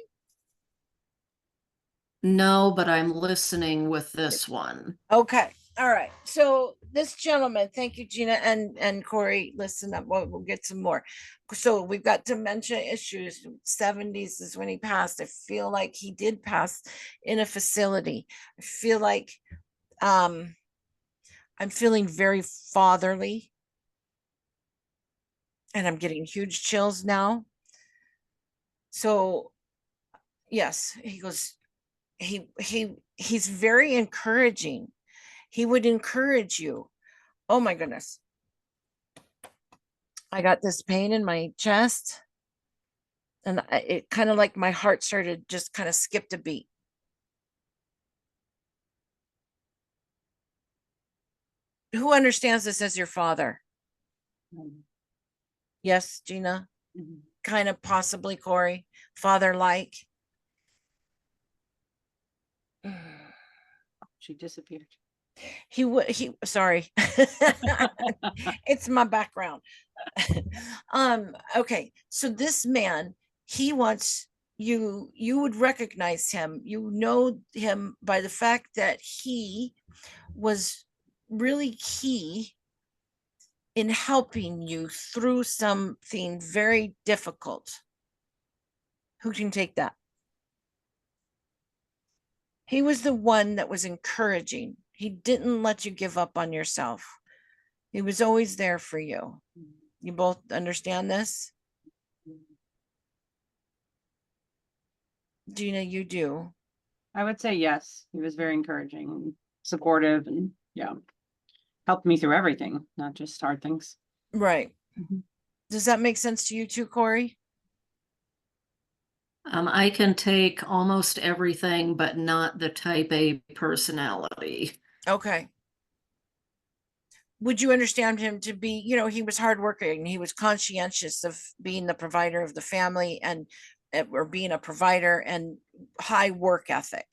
No, but I'm listening with this one. Okay, all right. So this gentleman, thank you, Gina and Corey. Listen up. We'll get some more. So we've got dementia issues. 70s is when he passed. I feel like he did pass in a facility. I feel like I'm feeling very fatherly, and I'm getting huge chills now. So yes, he goes. He's very encouraging. He would encourage you. Oh my goodness. I got this pain in my chest, and it kind of like my heart started just kind of skipped a beat. Who understands this as your father? Yes, Gina? Kind of possibly, Corey, father-like. She disappeared. He sorry. It's my background. Okay, so this man, he wants you would recognize him. You know him by the fact that he was really key in helping you through something very difficult. Who can take that? He was the one that was encouraging. He didn't let you give up on yourself. He was always there for you. You both understand this? Gina, you do. I would say yes. He was very encouraging and supportive and yeah, helped me through everything, not just hard things. Right. Does that make sense to you too, Corey? I can take almost everything, but not the type A personality. Okay. Would you understand him to be, he was hardworking, he was conscientious of being the provider of the family and or being a provider and high work ethic.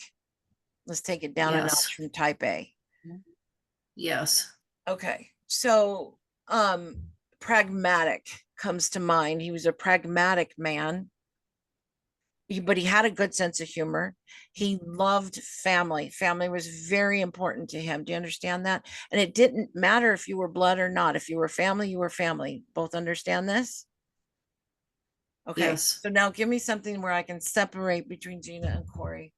Let's take it down a Yes. notch from type A. Yes. Okay. So pragmatic comes to mind. He was a pragmatic man. But he had a good sense of humor. He loved family. Family was very important to him. Do you understand that? And it didn't matter if you were blood or not. If you were family, you were family. Both understand this? Okay. Yes. So now give me something where I can separate between Gina and Corey.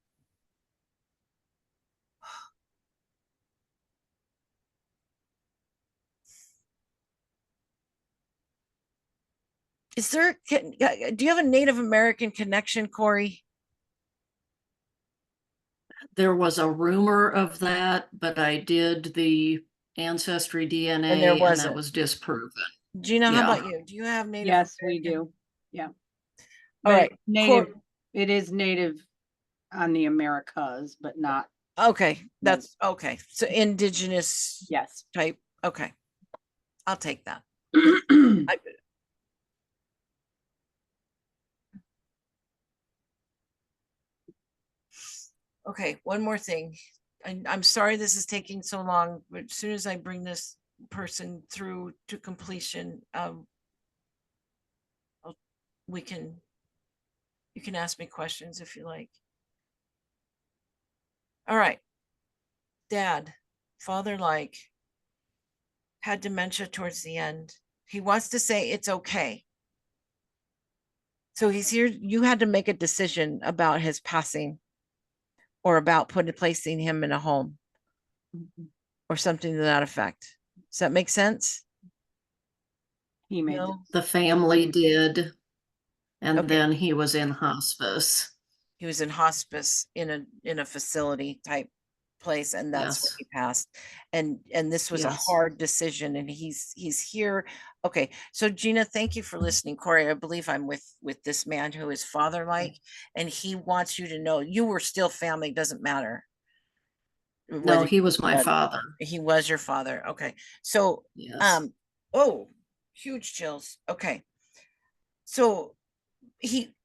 Is there, do you have a Native American connection, Corey? There was a rumor of that, but I did the ancestry DNA And there and wasn't. that was disproven. Gina, how Yeah. about you? Do you have Native Yes, we American? do. Yeah. All But right. native, it is native on the Americas, but not, Okay. That's okay. So indigenous yes. type. Okay. I'll take that. Okay, one more thing. I'm sorry this is taking so long, but as soon as I bring this person through to completion, you can ask me questions if you like. All right. Dad, father-like, had dementia towards the end. He wants to say it's okay. So he's here. You had to make a decision about his passing or about placing him in a home or something to that effect. Does that make sense? He made No? The family did. And Okay. then he was in hospice. He was in hospice in a facility type place, and that's where Yes. he passed. And this was a Yes. hard decision, and he's here. Okay, so Gina, thank you for listening. Corey, I believe I'm with this man who is father-like, and he wants you to know you were still family. Doesn't matter. No, he was my father. He was your father. Okay, so Yes. oh, huge chills. Okay. So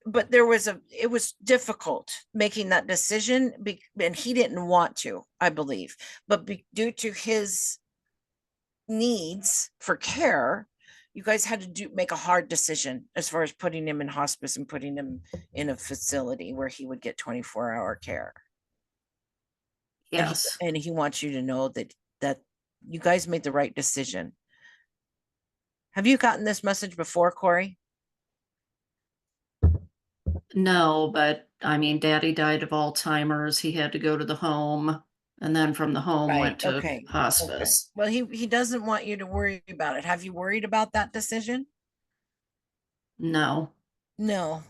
but it was difficult making that decision, and he didn't want to, I believe, but due to his needs for care, you guys had to make a hard decision as far as putting him in hospice and putting him in a facility where he would get 24-hour care. Yes. And he wants you to know that you guys made the right decision. Have you gotten this message before, Corey? No, but I mean, Daddy died of Alzheimer's. He had to go to the home, and then from the home went to Okay. hospice. Well, he doesn't want you to worry about it. Have you worried about that decision? No. No.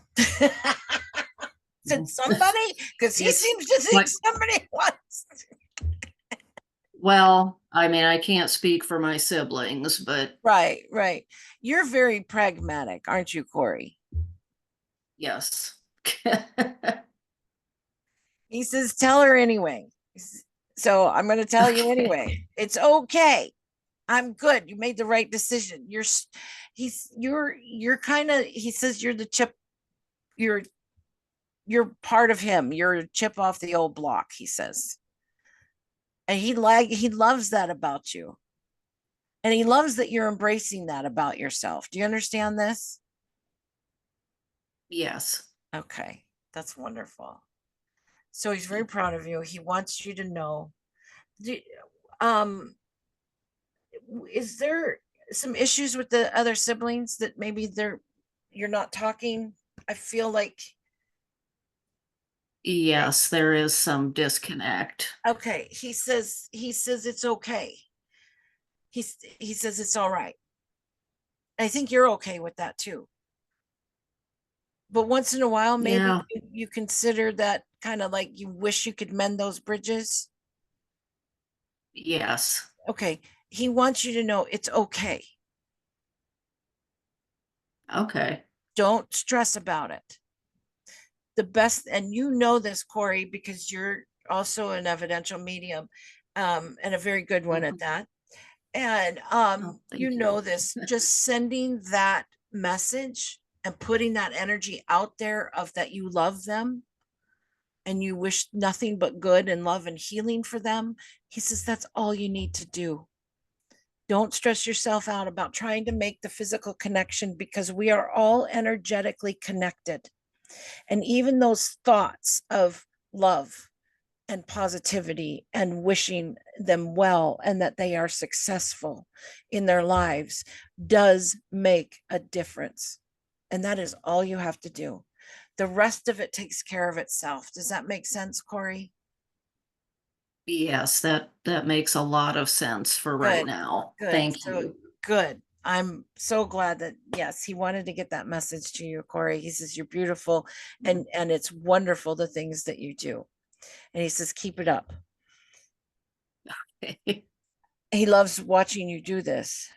Said somebody? Because he It's seems to think like- somebody wants. Well, I mean, I can't speak for my siblings, but Right. You're very pragmatic, aren't you, Corey? yes. He says, tell her anyway. So I'm going to tell you anyway. It's okay. I'm good. You made the right decision. You're kind of, he says you're the chip, you're part of him. You're a chip off the old block, he says. And he loves that about you. And he loves that you're embracing that about yourself. Do you understand this? Yes. Okay. That's wonderful. So he's very proud of you. He wants you to know. Is there some issues with the other siblings that maybe you're not talking? I feel like, Yes, there is some disconnect. okay, he says it's okay. He says it's all right. I think you're okay with that too. But once in a while, maybe Yeah. you consider that kind of like you wish you could mend those bridges. Yes. Okay. He wants you to know it's okay. Okay. Don't stress about it. The best, and you know this, Corey, because you're also an evidential medium, and a very good one at that. And Oh, thank you you. know this, just sending that message and putting that energy out there of that you love them and you wish nothing but good and love and healing for them. He says that's all you need to do. Don't stress yourself out about trying to make the physical connection, because we are all energetically connected. And even those thoughts of love and positivity and wishing them well and that they are successful in their lives does make a difference. And that is all you have to do. The rest of it takes care of itself. Does that make sense, Corey? Yes, that makes a lot of sense for right Good, now. good. Thank So you. good. I'm so glad that, yes, he wanted to get that message to you, Corey. He says you're beautiful and it's wonderful the things that you do. And he says keep it up. He loves watching you do this.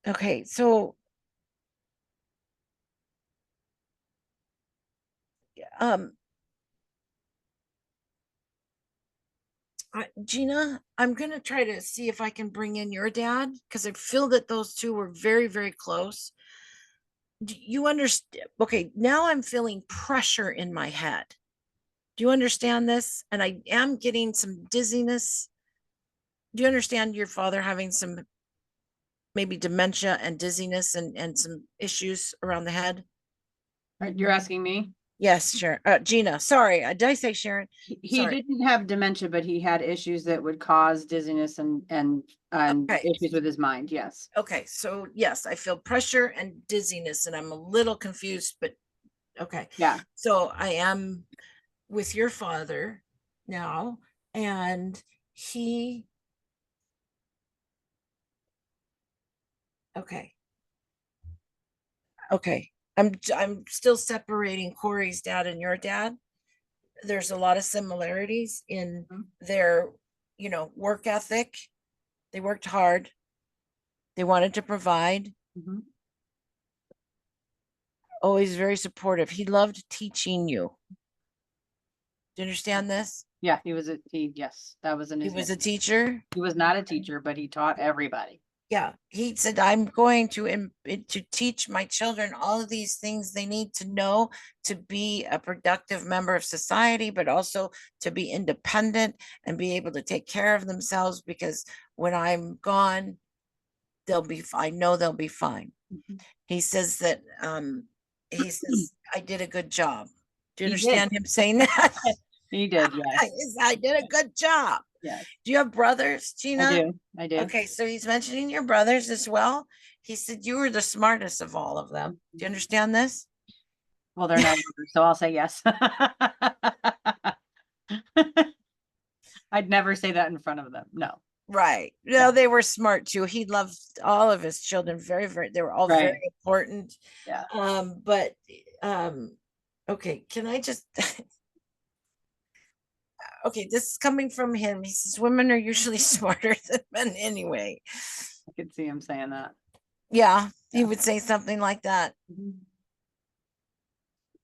Okay, so um Gina, I'm going to try to see if I can bring in your dad, because I feel that those two were very, very close. Do you understand? Okay, now I'm feeling pressure in my head. Do you understand this? And I am getting some dizziness. Do you understand your father having some maybe dementia and dizziness and some issues around the head? Right, you're asking me? Yes, sure. Gina, sorry. Did I say Sharon? He Sorry. didn't have dementia, but he had issues that would cause dizziness and Okay. issues with his mind. Yes. Okay, so yes, I feel pressure and dizziness, and I'm a little confused, but okay. Yeah. So I am with your father now, and he, okay. Okay. I'm still separating Corey's dad and your dad. There's a lot of similarities in their, work ethic. They worked hard. They wanted to provide. Mhm. Always very supportive. He loved teaching you. Do you understand this? Yeah, yes, that was in He his was a name. teacher. He was not a teacher, but he taught everybody. Yeah, he said, I'm going to teach my children all of these things they need to know to be a productive member of society, but also to be independent and be able to take care of themselves, because when I'm gone, I know they'll be fine. He says that, he says, I did a good job. Do you He did. understand him saying that? He did, yes. I did a good job. Yes, Do you have brothers, Gina? I do. Okay, so he's mentioning your brothers as well. He said you were the smartest of all of them. Do you understand this? Well, they're not either, so I'll say yes. I'd never say that in front of them. No. Right. No, they were smart too. He loved all of his children very, very, they were all Right. very important. Yeah. But okay, can I just okay, this is coming from him. He says women are usually smarter than men anyway. I could see him saying that. Yeah, he would say something like that. Mhm.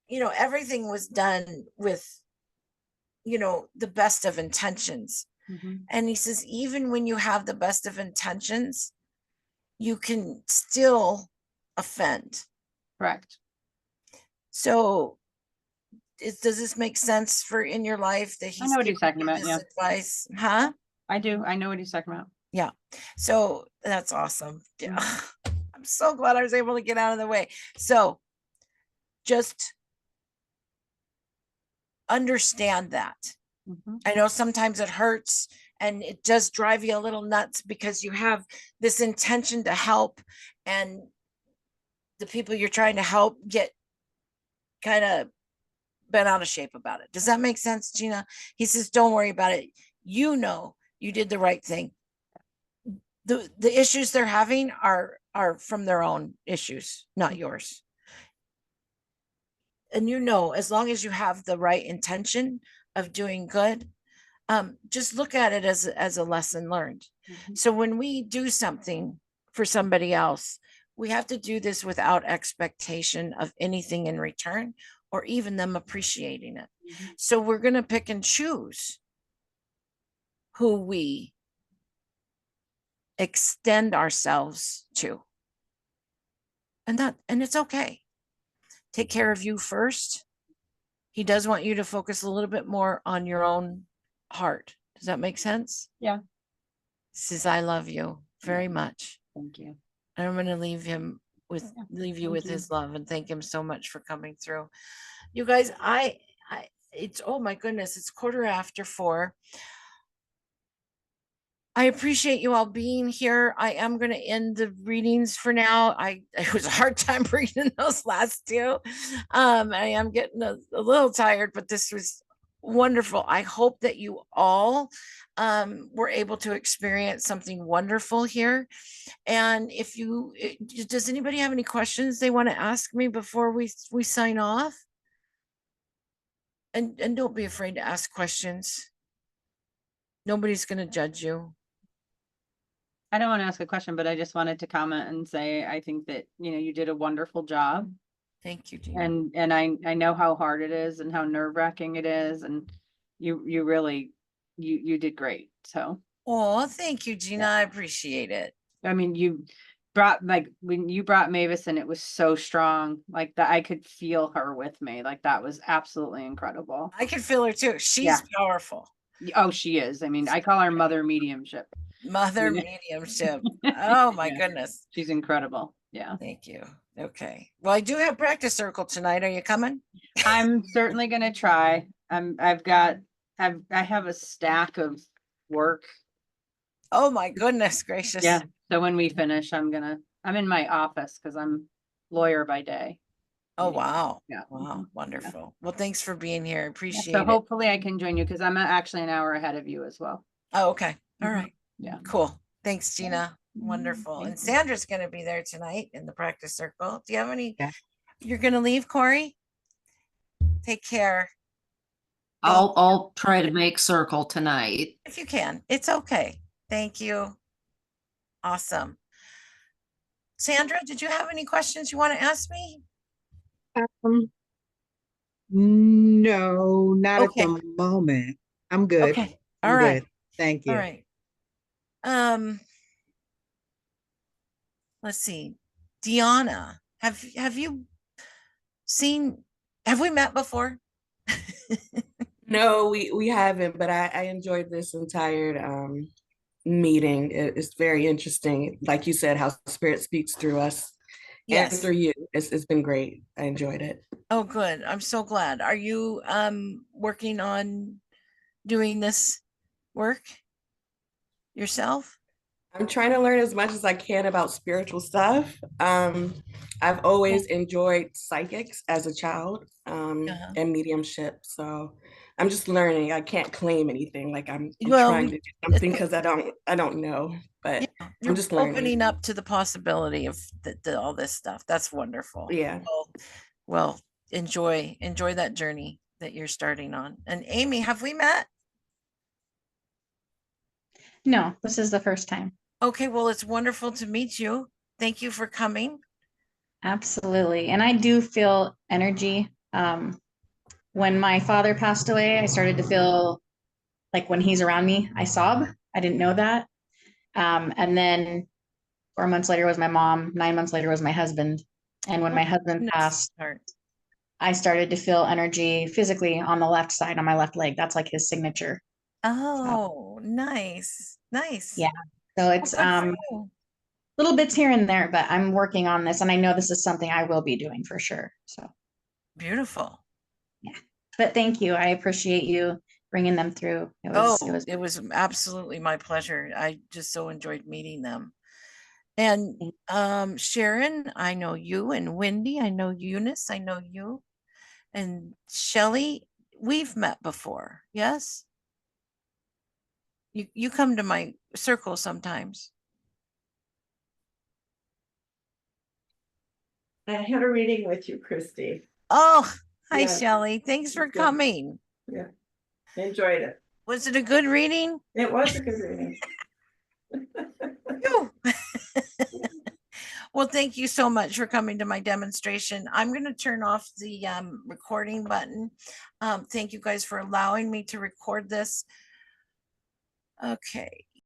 You know, everything was done with, you know, the best of intentions. Mhm. And he says, even when you have the best of intentions, you can still offend. Correct. So does this make sense for in your life that I he's know what he's giving talking you about, this yeah. advice? Huh? I do. I know what he's talking about. Yeah. So that's awesome. Yeah. I'm so glad I was able to get out of the way. So just understand that. Mhm. I know sometimes it hurts and it does drive you a little nuts because you have this intention to help, and the people you're trying to help get kind of bent out of shape about it. Does that make sense, Gina? He says, don't worry about it. You know, you did the right thing. The issues they're having are from their own issues, not yours. And you know, as long as you have the right intention of doing good, just look at it as a lesson learned. Mhm. So when we do something for somebody else, we have to do this without expectation of anything in return or even them appreciating it. Mhm. So we're going to pick and choose who we extend ourselves to. And it's okay. Take care of you first. He does want you to focus a little bit more on your own heart. Does that make sense? Yeah. Says, I love you very much. Thank you. I'm going to leave you Thank with you. his love and thank him so much for coming through. You guys, it's, oh my goodness, it's 4:15. I appreciate you all being here. I am going to end the readings for now. It was a hard time reading those last two. I am getting a little tired, but this was wonderful. I hope that you all were able to experience something wonderful here. And if you, does anybody have any questions they want to ask me before we sign off? And don't be afraid to ask questions. Nobody's going to judge you. I don't want to ask a question, but I just wanted to comment and say, I think that, you did a wonderful job. Thank you, Gina. And I know how hard it is and how nerve-wracking it is. And you really, you did great. So, Oh, thank you, Gina. I appreciate it. I mean, when you brought Mavis in, it was so strong, like that I could feel her with me. Like that was absolutely incredible. I can feel her too. She's Yeah. powerful. Oh, she is. I mean, I call her Mother Mediumship. Mother Mediumship. Oh my Yeah. goodness. She's incredible. Yeah. Thank you. Okay. Well, I do have practice circle tonight. Are you coming? I'm certainly gonna try. I have a stack of work. Oh my goodness gracious. Yeah. So when we finish, I'm in my office because I'm lawyer by day. Oh wow. Yeah. Wow. Mhm. Wonderful. Well, thanks for being here. Yeah, Appreciate so it. hopefully I can join you because I'm actually an hour ahead of you as well. Oh, okay. All Mhm. right. Yeah. Cool. Thanks, Gina. Mhm. Wonderful. Thank And you. Sandra's going to be there tonight in the practice circle. Do you have any? Yeah. You're going to leave, Corey? Take care. I'll try to make circle tonight. If you can. It's okay. Thank you. Awesome. Sandra, did you have any questions you want to ask me? Um, No, not at Okay, the moment. I'm good. okay, all I'm right, good. Thank all you. right. Let's see. Deanna, have you seen, have we met before? No, we haven't, but I enjoyed this entire meeting. It's very interesting. Like you said, how spirit speaks through us and Yes. through you. It's been great. I enjoyed it. Oh, good. I'm so glad. Are you working on doing this work yourself? I'm trying to learn as much as I can about spiritual stuff. I've always enjoyed psychics as a child, Uh-huh. and mediumship. So I'm just learning. I can't claim anything. Like I'm Well, trying to do something because I don't know, but yeah, I'm you're just learning. opening up to the possibility of all this stuff. That's wonderful. Yeah. Well, enjoy that journey that you're starting on. And Amy, have we met? No, this is the first time. Okay, well, it's wonderful to meet you. Thank you for coming. Absolutely. And I do feel energy. When my father passed away, I started to feel like when he's around me, I sob. I didn't know that. And then 4 months later was my mom. 9 months later was my husband. And when my husband Goodness, passed, heart. I started to feel energy physically on the left side, on my left leg. That's like his signature. Oh, nice. Nice. Yeah. So Well, it's good for you. little bits here and there, but I'm working on this, and I know this is something I will be doing for sure. So Beautiful. yeah, but thank you. I appreciate you bringing them through. Oh, It was it was absolutely my pleasure. I just so enjoyed meeting them. And Sharon, I know you, and Wendy, I know Eunice, I know you, and Shelley, we've met before. Yes. You come to my circle sometimes. I had a reading with you, Christy. Oh, hi, Yeah. Shelley. Thanks for Good. coming. Yeah, enjoyed it. Was it a good reading? It was a good reading. Phew. Well, thank you so much for coming to my demonstration. I'm going to turn off the recording button. Thank you guys for allowing me to record this. Okay.